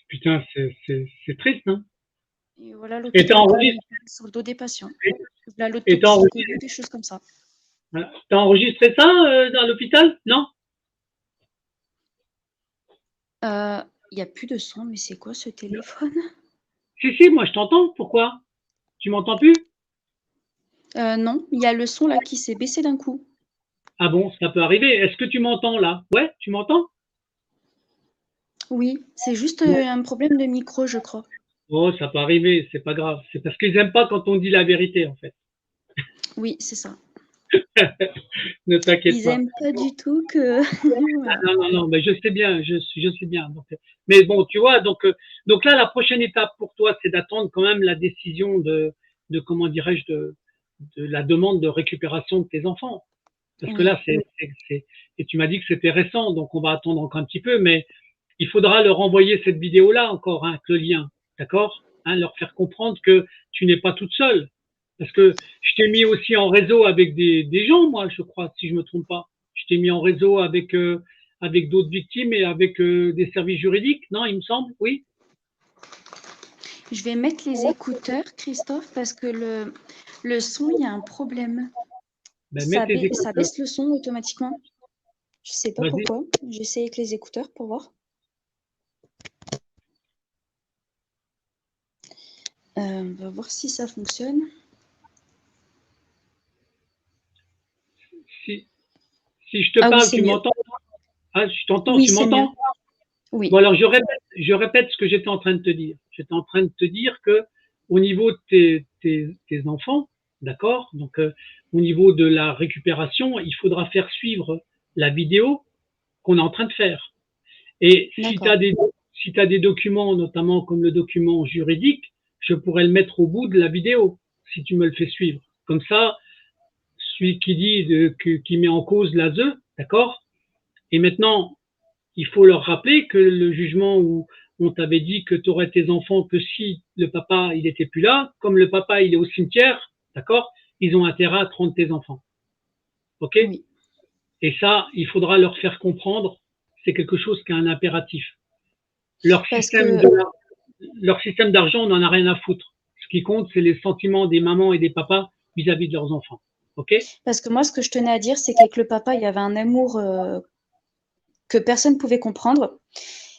Putain, c'est triste, hein. Et voilà, Et t'as l'hôpital, quand même, enregistré, il prend sur le dos des patients. La et t'as l'autotoxicologie, des choses comme ça. t'as enregistré ça dans l'hôpital? Non? Il n'y a plus de son, mais c'est quoi ce téléphone? Si, si, moi je t'entends. Pourquoi? Tu m'entends plus? Non, il y a le son là qui s'est baissé d'un coup. Ah bon, ça peut arriver. Est-ce que tu m'entends là? Ouais, tu m'entends? Oui, c'est juste Ouais. un problème de micro, je crois. Oh, ça peut arriver, c'est pas grave. C'est parce qu'ils aiment pas quand on dit la vérité, en fait. Oui, c'est ça. Ne t'inquiète Ils pas. aiment pas du tout que. Ah, Voilà. non, non, non, mais je sais bien, je sais bien. Donc, mais bon, tu vois, donc là, la prochaine étape pour toi, c'est d'attendre quand même la décision de comment dirais-je, de la demande de récupération de tes enfants. Parce que Oui, là, et tu m'as dit que c'était récent, donc on va attendre encore un petit peu, mais il faudra leur envoyer cette vidéo-là encore, hein, avec le lien, d'accord, hein, leur faire comprendre que tu n'es pas toute seule. Parce que je t'ai mis aussi en réseau avec des gens, moi, je crois, si je me trompe pas. Je t'ai mis en réseau avec d'autres victimes et avec des services juridiques, non, il me semble, oui. je vais mettre les écouteurs, Christophe, parce que le son, il y a un problème. Ben, mets tes Ça écouteurs. baisse le son automatiquement. Je sais pas Vas-y. pourquoi. J'essaie avec les écouteurs pour voir. On va voir si ça fonctionne. Si, si je te Ah oui, parle, c'est tu mieux. m'entends? Ah, je t'entends, Oui, tu c'est mieux. m'entends? Bon, Oui, alors je répète ce que j'étais en train de te dire. J'étais en train de te dire que au niveau de tes enfants, d'accord, donc au niveau de la récupération, il faudra faire suivre la vidéo qu'on est en train de faire. Et si tu d'accord. as si t'as des documents, notamment comme le document juridique, je pourrais le mettre au bout de la vidéo, si tu me le fais suivre. Comme ça, celui qui dit qui met en cause la ZE, d'accord. Et maintenant, il faut leur rappeler que le jugement où on t'avait dit que tu aurais tes enfants que si le papa il était plus là, comme le papa il est au cimetière, d'accord, ils ont intérêt à te rendre tes enfants, ok. Oui. Et ça, il faudra leur faire comprendre, c'est quelque chose qui est un impératif. Leur Parce système que de leur système d'argent, on n'en a rien à foutre. Ce qui compte, c'est les sentiments des mamans et des papas vis-à-vis de leurs enfants, ok. Parce que moi, ce que je tenais à dire, c'est qu'avec le papa, il y avait un amour que personne ne pouvait comprendre.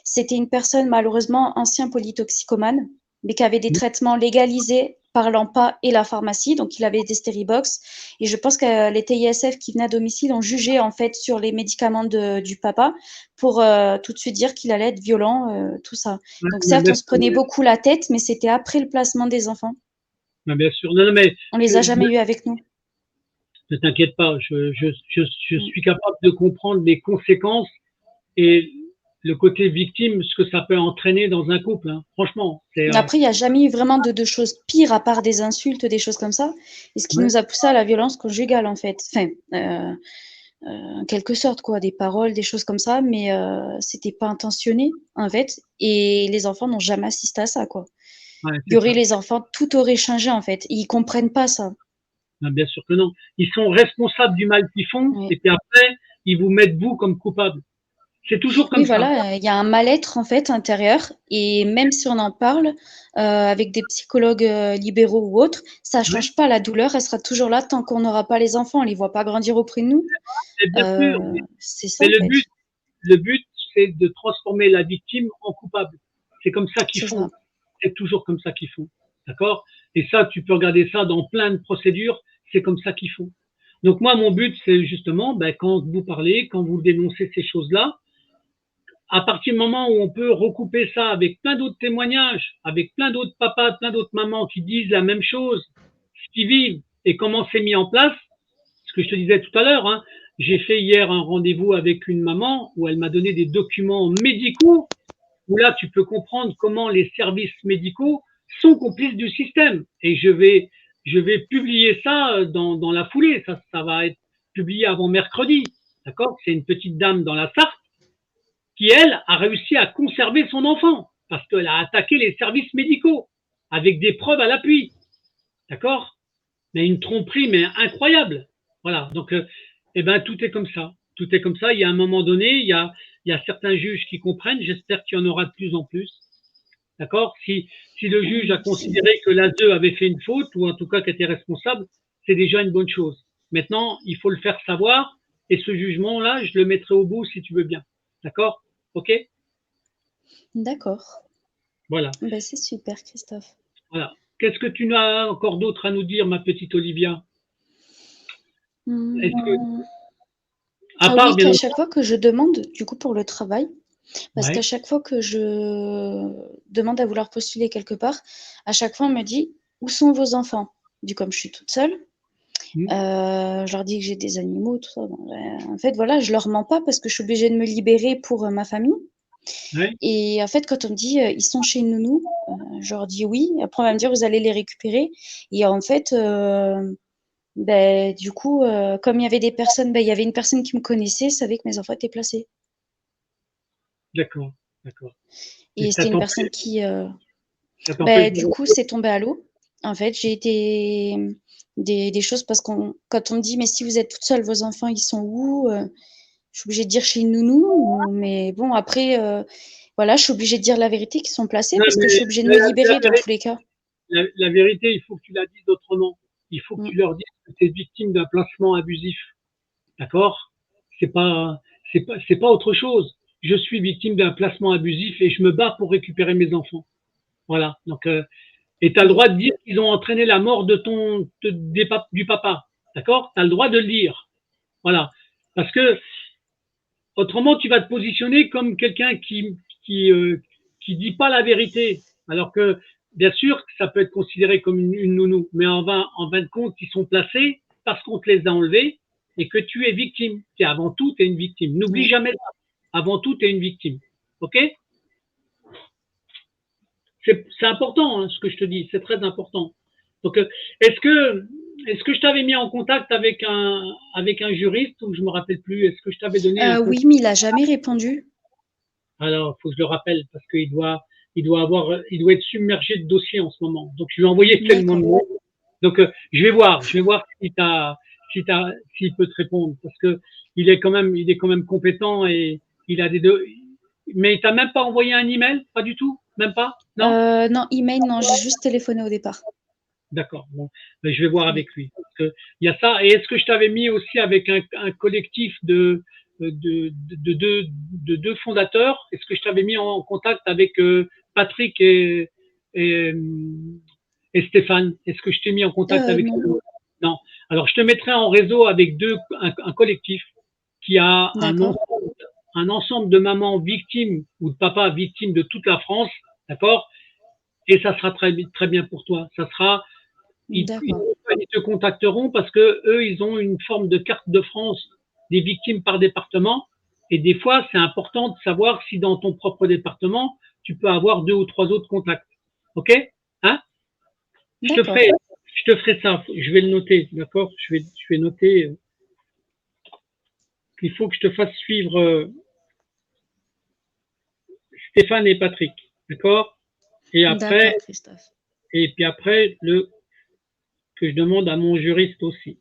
C'était une personne, malheureusement, ancien polytoxicomane, mais qui avait des traitements légalisés par l'AMPA et la pharmacie. Donc, il avait des stéribox. Et je pense que les TISF qui venaient à domicile ont jugé, en fait, sur les médicaments du papa pour tout de suite dire qu'il allait être violent, tout ça. Ouais, Donc, certes, on se prenait beaucoup la tête, mais c'était après le placement des enfants. bien sûr, non, non, mais On les a jamais eu avec nous. ne t'inquiète pas, je Mm. suis capable de comprendre les conséquences et le côté victime, ce que ça peut entraîner dans un couple, hein. Franchement, c'est Après, il n'y a jamais eu vraiment de choses pires à part des insultes, des choses comme ça. Et ce qui ouais, nous a poussé à la violence conjugale, en fait. Enfin, en quelque sorte, quoi, des paroles, des choses comme ça, mais c'était pas intentionné, en fait. Et les enfants n'ont jamais assisté à ça, quoi. ouais, Il y c'est aurait ça. les enfants, tout aurait changé, en fait. Ils comprennent pas ça. Non, bien sûr que non. Ils sont responsables du mal qu'ils font, Oui. et puis après, ils vous mettent vous comme coupable. C'est toujours Oui, comme ça. voilà, il y a un mal-être en fait intérieur et même si on en parle avec des psychologues libéraux ou autres, ça Oui, change pas. La douleur, elle sera toujours là tant qu'on n'aura pas les enfants. On les voit pas grandir auprès de nous. mais bien sûr. C'est ça Mais en fait. le but, c'est de transformer la victime en coupable. C'est comme ça qu'ils C'est ça. font. C'est toujours comme ça qu'ils font. D'accord? Et ça, tu peux regarder ça dans plein de procédures. C'est comme ça qu'ils font. Donc moi, mon but, c'est justement, ben, quand vous parlez, quand vous dénoncez ces choses-là, à partir du moment où on peut recouper ça avec plein d'autres témoignages, avec plein d'autres papas, plein d'autres mamans qui disent la même chose, ce qu'ils vivent et comment c'est mis en place, ce que je te disais tout à l'heure, hein, j'ai fait hier un rendez-vous avec une maman où elle m'a donné des documents médicaux, où là tu peux comprendre comment les services médicaux sont complices du système. Et je vais publier ça dans la foulée, ça va être publié avant mercredi. D'accord? C'est une petite dame dans la Sarthe qui, elle, a réussi à conserver son enfant parce qu'elle a attaqué les services médicaux avec des preuves à l'appui. D'accord? Mais une tromperie, mais incroyable. Voilà. Donc, eh ben, tout est comme ça. Tout est comme ça. Il y a un moment donné, il y a certains juges qui comprennent. J'espère qu'il y en aura de plus en plus. D'accord? Si le juge a considéré que l'ASE avait fait une faute, ou en tout cas qu'elle était responsable, c'est déjà une bonne chose. Maintenant, il faut le faire savoir, et ce jugement-là, je le mettrai au bout si tu veux bien. D'accord? Ok? D'accord. Voilà. Ben, c'est super, Christophe. Voilà. Qu'est-ce que tu as encore d'autre à nous dire, ma petite Olivia? Est-ce que, Hmm. à Ah part, oui, bien qu'à entendu, chaque fois que je demande, du coup, pour le travail, parce qu'à ouais. chaque fois que je demande à vouloir postuler quelque part, à chaque fois, on me dit, où sont vos enfants? Du coup, comme je suis toute seule, Hmm. je leur dis que j'ai des animaux, tout ça. Bon, en fait, voilà, je leur mens pas parce que je suis obligée de me libérer pour ma famille. Ouais. Et en fait, quand on me dit, ils sont chez Nounou, je leur dis oui. Après, on va me dire, vous allez les récupérer. Et en fait, ben, du coup, comme il y avait des personnes, ben, il y avait une personne qui me connaissait, savait que mes enfants étaient placés. D'accord. D'accord. Et Et c'était une personne qui, ça t'empêche ben, de du coup, c'est tombé à l'eau. En fait, j'ai été des choses parce qu'on, quand on me dit, mais si vous êtes toute seule, vos enfants, ils sont où? Je suis obligée de dire chez une nounou, mais bon, après, voilà, je suis obligée de dire la vérité qu'ils sont placés non, parce que je mais suis obligée de me libérer dans la, tous les cas. la vérité, il faut que tu la dises autrement. Il faut que Mm. tu leur dises que tu es victime d'un placement abusif. D'accord? C'est pas, c'est pas autre chose. Je suis victime d'un placement abusif et je me bats pour récupérer mes enfants. Voilà. Donc, et tu as le Oui, droit de dire qu'ils ont entraîné la mort de du papa. D'accord? Tu as le droit de le dire. Voilà. Parce que autrement, tu vas te positionner comme quelqu'un qui dit pas la vérité. Alors que, bien sûr, ça peut être considéré comme une nounou, mais en fin de compte, ils sont placés parce qu'on te les a enlevés et que tu es victime. C'est avant tout, tu es une victime. N'oublie oui. jamais ça. Avant tout, tu es une victime. OK? C'est important, hein, ce que je te dis. C'est très important. Donc, est-ce que, est-ce que je t'avais mis en contact avec un juriste ou je me rappelle plus? Est-ce que je t'avais donné un Oui, contact? mais il a jamais répondu. Alors, il faut que je le rappelle parce il doit être submergé de dossiers en ce moment. Donc, je lui ai envoyé tellement de D'accord. mots. Donc, je vais voir s'il peut te répondre parce que il est quand même compétent et il a des deux. Mais il t'a même pas envoyé un email, pas du tout, même pas, non? Non, email, non, j'ai juste téléphoné au départ. D'accord. Bon, ben, je vais voir Oui. avec lui. Parce que il y a ça. Et est-ce que je t'avais mis aussi avec un collectif de deux fondateurs? Est-ce que je t'avais mis en contact avec Patrick et, et Stéphane? Est-ce que je t'ai mis en contact avec Non. eux? Non. Alors, je te mettrai en réseau avec un collectif qui a D'accord. un ensemble de mamans victimes ou de papas victimes de toute la France. D'accord? Et ça sera très bien pour toi. Ça sera D'accord. ils te contacteront parce que eux, ils ont une forme de carte de France des victimes par département. Et des fois, c'est important de savoir si dans ton propre département, tu peux avoir deux ou trois autres contacts. OK? Hein? Je te D'accord. ferai, je te ferai ça. Je vais le noter. D'accord? Je vais noter qu'il faut que je te fasse suivre Stéphane et Patrick. D'accord? Et après, D'accord, Christophe. et puis après, que je demande à mon juriste aussi.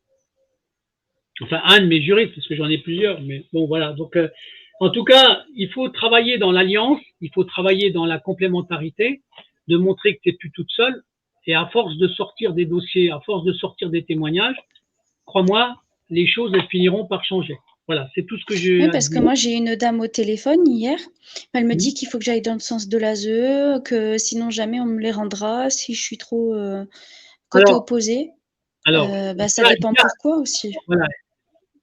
Enfin, un de mes juristes, parce que j'en ai plusieurs, mais bon, voilà. Donc, en tout cas, il faut travailler dans l'alliance, il faut travailler dans la complémentarité, de montrer que tu n'es plus toute seule. Et à force de sortir des dossiers, à force de sortir des témoignages, crois-moi, les choses, elles finiront par changer. Voilà, c'est tout ce que j'ai Oui, à parce que dire. moi, j'ai une dame au téléphone hier. Elle me Mmh. dit qu'il faut que j'aille dans le sens de l'ASE, que sinon jamais on me les rendra si je suis trop côté Alors, opposé. alors, Ça dépend pourquoi aussi. voilà,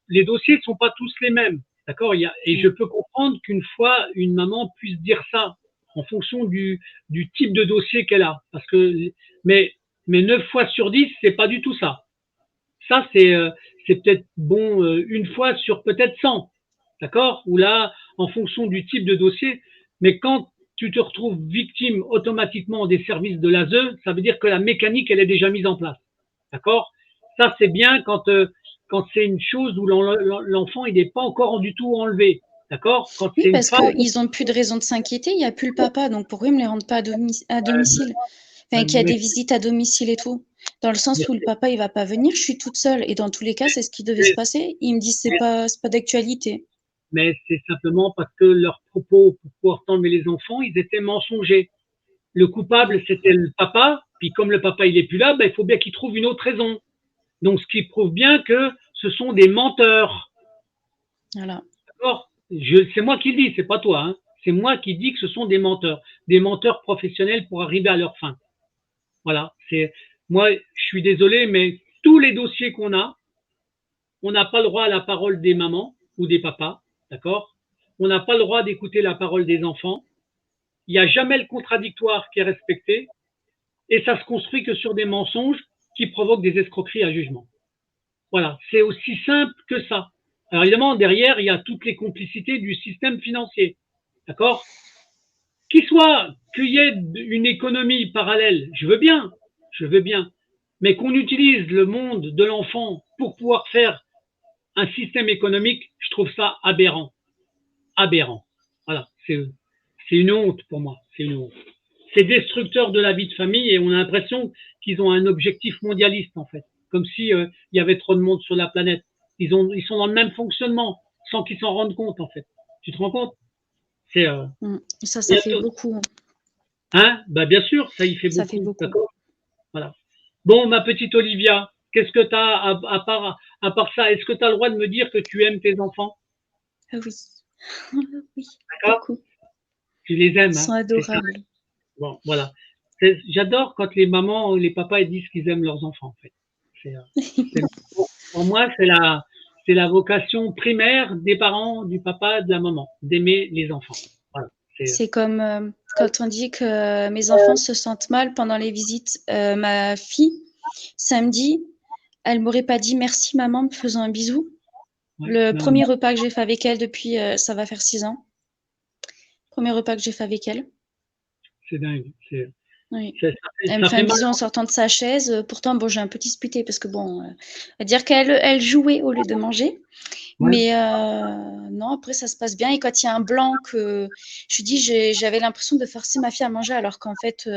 les dossiers ne sont pas tous les mêmes. D'accord. Et je Mm. peux comprendre qu'une fois, une maman puisse dire ça en fonction du type de dossier qu'elle a. Parce que, mais, mais 9 fois sur 10, c'est pas du tout ça. Ça, c'est peut-être bon une fois sur peut-être 100. D'accord. Ou là, en fonction du type de dossier. Mais quand tu te retrouves victime automatiquement des services de l'ASE, ça veut dire que la mécanique, elle est déjà mise en place. D'accord. Ça, c'est bien quand c'est une chose où l'enfant, il n'est pas encore du tout enlevé. D'accord. Quand Oui, c'est une parce phase, qu'ils n'ont plus de raison de s'inquiéter, il n'y a plus le papa, donc pourquoi ils ne me les rendent pas à domicile? Enfin, qu'il y a mais, des visites à domicile et tout. Dans le sens où le papa, il va pas venir, je suis toute seule. Et dans tous les cas, c'est ce qui devait se passer. Ils me disent c'est pas d'actualité. mais c'est simplement parce que leurs propos pour pouvoir t'enlever les enfants, ils étaient mensongers. Le Mm. coupable, c'était le papa, puis comme le papa, il est plus là, ben, il faut bien qu'il trouve une autre raison. Donc, ce qui prouve bien que ce sont des menteurs. Voilà. D'accord. C'est moi qui le dis, c'est pas toi. Hein. C'est moi qui dis que ce sont des menteurs professionnels pour arriver à leur fin. Voilà. Moi, je suis désolé, mais tous les dossiers qu'on a, on n'a pas le droit à la parole des mamans ou des papas, d'accord. On n'a pas le droit d'écouter la parole des enfants. Il n'y a jamais le contradictoire qui est respecté, et ça se construit que sur des mensonges qui provoquent des escroqueries à jugement. Voilà, c'est aussi simple que ça. Alors évidemment, derrière, il y a toutes les complicités du système financier. D'accord. Qu'il y ait une économie parallèle, je veux bien, mais qu'on utilise le monde de l'enfant pour pouvoir faire un système économique, je trouve ça aberrant. Aberrant. Voilà, c'est une honte pour moi, c'est une honte. C'est destructeur de la vie de famille et on a l'impression qu'ils ont un objectif mondialiste en fait, comme si il y avait trop de monde sur la planète. Ils sont dans le même fonctionnement sans qu'ils s'en rendent compte en fait. Tu te rends compte? C'est Mm. Ça fait beaucoup. hein, bah bien sûr, ça y fait Ça fait beaucoup, beaucoup. d'accord. Voilà. Bon, ma petite Olivia, qu'est-ce que tu as à part ça? Est-ce que tu as le droit de me dire que tu aimes tes enfants? Ah oui. Oui, D'accord. beaucoup. Tu les Ils aimes, sont hein, c'est ça. adorables. Bon, voilà. J'adore quand les mamans ou les papas ils disent qu'ils aiment leurs enfants, en fait. C'est, pour moi, c'est la vocation primaire des parents, du papa, de la maman, d'aimer les enfants. Voilà. C'est, C'est comme quand on dit que mes enfants se sentent mal pendant les visites. Ma fille, samedi, elle m'aurait pas dit merci maman en me faisant un bisou. ouais, Le non, premier repas que j'ai fait avec elle depuis, ça va faire 6 ans. Premier repas que j'ai fait avec elle. c'est dingue. Oui. Ça, Elle me ça fait un fait mal. bisou en sortant de sa chaise. Pourtant, bon, j'ai un peu disputé parce que bon, à dire qu'elle jouait au lieu de manger. Ouais. Mais non, après, ça se passe bien. Et quand il y a un blanc que je dis, j'avais l'impression de forcer ma fille à manger alors qu'en fait,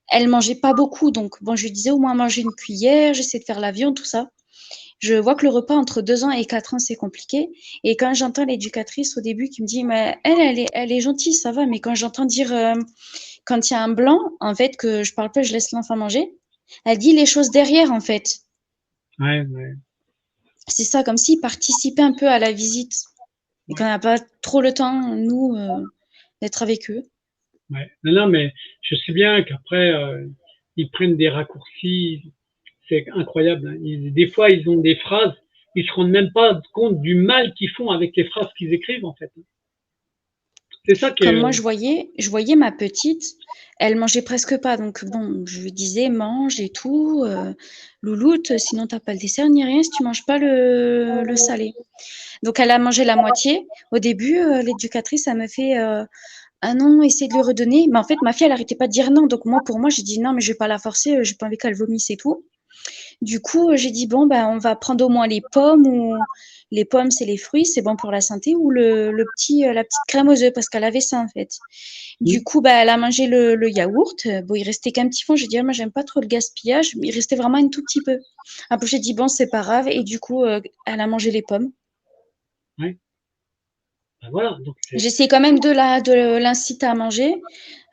elle mangeait pas beaucoup. Donc, bon, je lui disais au moins manger une cuillère, j'essaie de faire la viande, tout ça. Je vois que le repas entre 2 ans et 4 ans, c'est compliqué. Et quand j'entends l'éducatrice au début qui me dit, mais elle est gentille, ça va. Mais quand j'entends dire, quand il y a un blanc, en fait, que je parle pas, je laisse l'enfant manger, elle dit les choses derrière, en fait. Ouais, ouais, C'est ça, comme s'ils participaient un peu à la visite. Et qu'on ouais, n'a pas trop le temps, nous, d'être avec eux. ouais. Non, non, mais je sais bien qu'après, ils prennent des raccourcis. C'est incroyable. Hein. Des fois, ils ont des phrases, ils se rendent même pas compte du mal qu'ils font avec les phrases qu'ils écrivent, en fait. C'est ça qui Comme est, moi, je voyais ma petite, elle mangeait presque pas. Donc, bon, je lui disais, mange et tout. Louloute, sinon, t'as pas le dessert ni rien si tu manges pas le salé. Donc, elle a mangé la moitié. Au début, l'éducatrice, elle me fait ah non, essaie de lui redonner. Mais en fait, ma fille, elle arrêtait pas de dire non. Donc, moi, pour moi, j'ai dit non, mais je vais pas la forcer. J'ai pas envie qu'elle vomisse et tout. Du coup, j'ai dit: «Bon, ben, on va prendre au moins les pommes ou les pommes, c'est les fruits, c'est bon pour la santé ou la petite crème aux œufs», parce qu'elle avait ça, en fait. Hmm. Du coup, bah, elle a mangé le yaourt. Bon, il restait qu'un petit fond. J'ai dit: «Ah, moi, j'aime pas trop le gaspillage», mais il restait vraiment un tout petit peu. Après, j'ai dit: «Bon, c'est pas grave» et du coup, elle a mangé les pommes. Ouais. Ben voilà, donc J'essayais quand même de l'inciter à manger.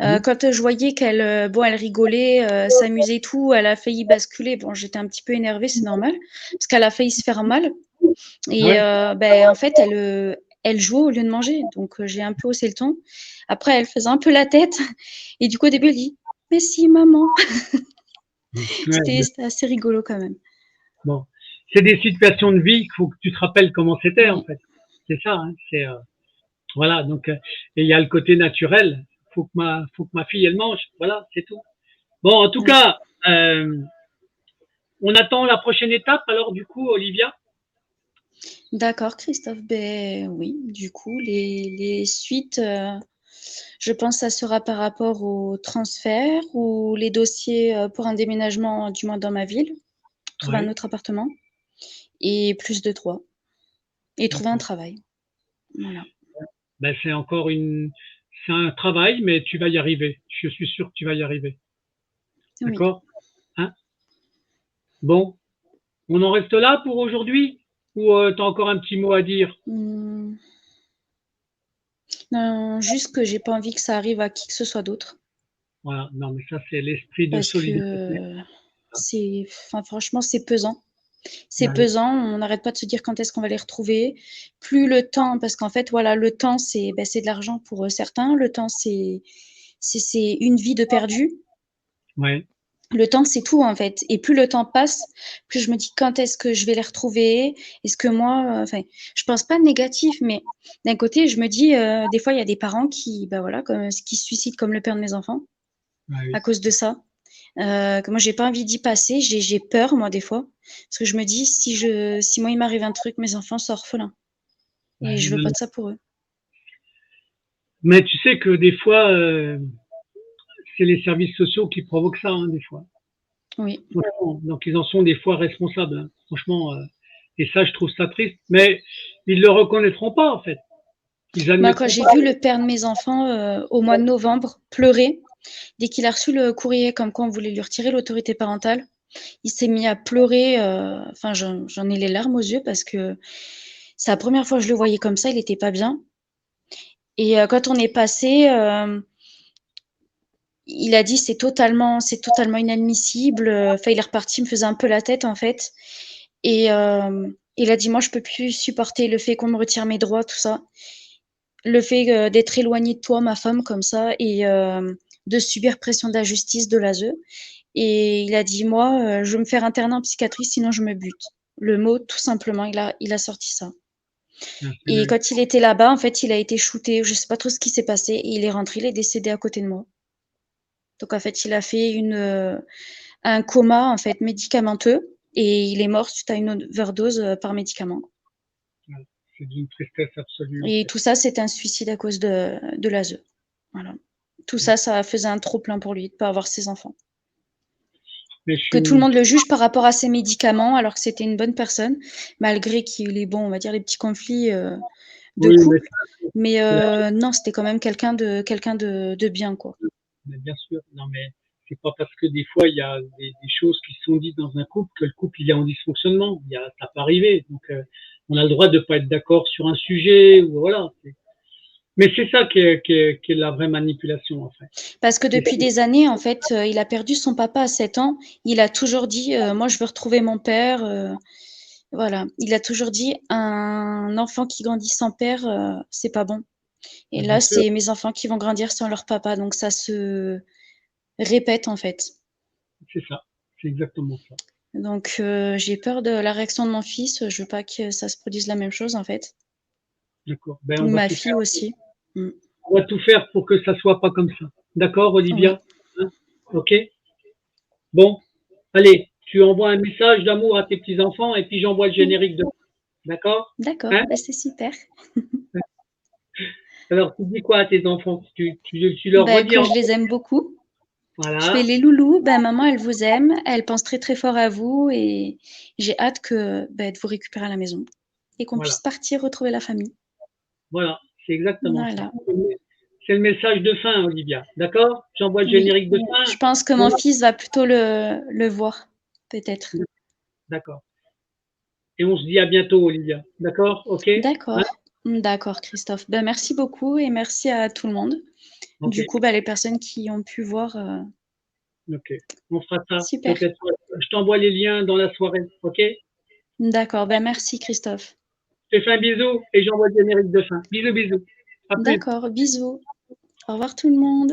hmm. Quand je voyais qu'elle, bon, elle rigolait, s'amusait et tout, elle a failli basculer. Bon, j'étais un petit peu énervée, c'est normal, parce qu'elle a failli se faire mal et Ouais. ben, en fait, elle jouait au lieu de manger, donc j'ai un peu haussé le ton. Après, elle faisait un peu la tête et du coup, au début, elle dit: «Mais si maman». Ouais, C'était assez rigolo quand même. bon, c'est des situations de vie qu'il faut que tu te rappelles comment c'était en Oui, fait. C'est ça, hein, voilà. Donc, et il y a le côté naturel. Faut que ma fille elle mange. Voilà, c'est tout. Bon, en tout oui. cas, on attend la prochaine étape. Alors du coup, Olivia. D'accord, Christophe. Ben oui, du coup, les suites, je pense que ça sera par rapport au transfert ou les dossiers pour un déménagement, du moins dans ma ville, trouver un Ouais, autre appartement et plus de droits et trouver un d'accord. travail. Voilà. Ben c'est un travail, mais tu vas y arriver. Je suis sûr que tu vas y arriver. Oui. D'accord? Hein? Bon, on en reste là pour aujourd'hui ou tu as encore un petit mot à dire? Mmh, non, juste que j'ai pas envie que ça arrive à qui que ce soit d'autre Voilà. Non, mais ça c'est l'esprit de parce solidarité. que enfin, franchement, c'est pesant. C'est Bah oui. pesant, on n'arrête pas de se dire quand est-ce qu'on va les retrouver. Plus le temps, parce qu'en fait, voilà, le temps, c'est de l'argent pour certains. Le temps, c'est une vie de perdu. Ouais. Le temps, c'est tout, en fait. Et plus le temps passe, plus je me dis quand est-ce que je vais les retrouver. Est-ce que moi, enfin, je pense pas négatif, mais d'un côté, je me dis, des fois, il y a des parents qui, bah voilà, qui se suicident comme le père de mes enfants Bah à oui. cause de ça. Que moi j'ai pas envie d'y passer, j'ai peur moi des fois, parce que je me dis si moi il m'arrive un truc, mes enfants sont orphelins et Ouais, je veux non, pas non. de ça pour eux. Mais tu sais que des fois, c'est les services sociaux qui provoquent ça, hein, des fois. Oui. Franchement. Donc ils en sont des fois responsables, hein. Franchement. Et ça, je trouve ça triste. Mais ils le reconnaîtront pas, en fait. Ils Moi quand admettront j'ai pas. vu le père de mes enfants au mois de novembre pleurer, dès qu'il a reçu le courrier comme quoi on voulait lui retirer l'autorité parentale, il s'est mis à pleurer. Enfin, j'en ai les larmes aux yeux parce que c'est la première fois que je le voyais comme ça, il était pas bien. Et quand on est passé, il a dit c'est totalement inadmissible. Enfin, il est reparti, il me faisait un peu la tête en fait. Et il a dit moi je peux plus supporter le fait qu'on me retire mes droits, tout ça. Le fait d'être éloigné de toi, ma femme, comme ça, et de subir pression de la justice, de l'ASE. Et il a dit moi je veux me faire interner en psychiatrie, sinon je me bute. Le mot, tout simplement, il a sorti ça. Et quand il était là-bas, en fait, il a été shooté. Je sais pas trop ce qui s'est passé. Et il est rentré, il est décédé à côté de moi. Donc en fait, il a fait un coma en fait médicamenteux et il est mort suite à une overdose par médicament. C'est d'une tristesse absolue, en Et fait. tout ça, c'est un suicide à cause de l'ASE. Voilà. Tout ça, ça faisait un trop plein pour lui de ne pas avoir ses enfants. Mais je Que tout le suis. monde le juge par rapport à ses médicaments, alors que c'était une bonne personne, malgré qu'il ait, bon, on va dire, les petits conflits de Oui, mais couple. Mais c'est la non, c'était quand même quelqu'un de bien, quoi. mais bien sûr. Non, mais c'est pas parce que des fois, il y a des choses qui sont dites dans un couple que le couple, il est en dysfonctionnement. Ça peut arriver. Donc, on a le droit de pas être d'accord sur un sujet, ou voilà. Mais c'est ça qui est la vraie manipulation, en fait. Parce que C'est depuis des années, en fait, il a perdu son papa à 7 ans. Il a toujours dit, «Moi, je veux retrouver mon père», voilà. Il a toujours dit: «Un enfant qui grandit sans père, c'est pas bon» et bien là, sûr, c'est mes enfants qui vont grandir sans leur papa, donc ça se répète, en fait. c'est ça. C'est exactement ça. Donc j'ai peur de la réaction de mon fils, je veux pas que ça se produise la même chose, en fait, D'accord. Ben, ou ma fille aussi. Mmh. on va tout faire pour que ça soit pas comme ça. D'accord, Oui, Olivia? Hein. Ok? Bon. Allez, tu envoies un message d'amour à tes petits-enfants et puis j'envoie le oui. générique de. D'accord? D'accord, Hein? bah, c'est super. Alors, tu dis quoi à tes enfants? Tu leur Bah, redis que encore? je les aime beaucoup. Je fais Voilà, les loulous, ben, maman, elle vous aime, elle pense très très fort à vous et j'ai hâte de vous récupérer à la maison et qu'on puisse voilà, partir retrouver la famille. voilà, c'est exactement ça. Voilà, C'est le message de fin, Olivia. D'accord? J'envoie le oui. générique de Je fin. pense que mon fils va plutôt le voir, peut-être. D'accord. Et on se dit à bientôt, Olivia. D'accord? OK? Hein? D'accord, d'accord, Christophe. Ben, merci beaucoup et merci à tout le monde. OK, Du coup, ben, les personnes qui ont pu voir, OK. On fera ça super. peut-être. Je t'envoie les liens dans la soirée. OK? D'accord, ben, merci, Christophe. Je te fais un bisou et j'envoie le générique de fin. Bisous, bisous. À plus. D'accord, bisous. Au revoir tout le monde.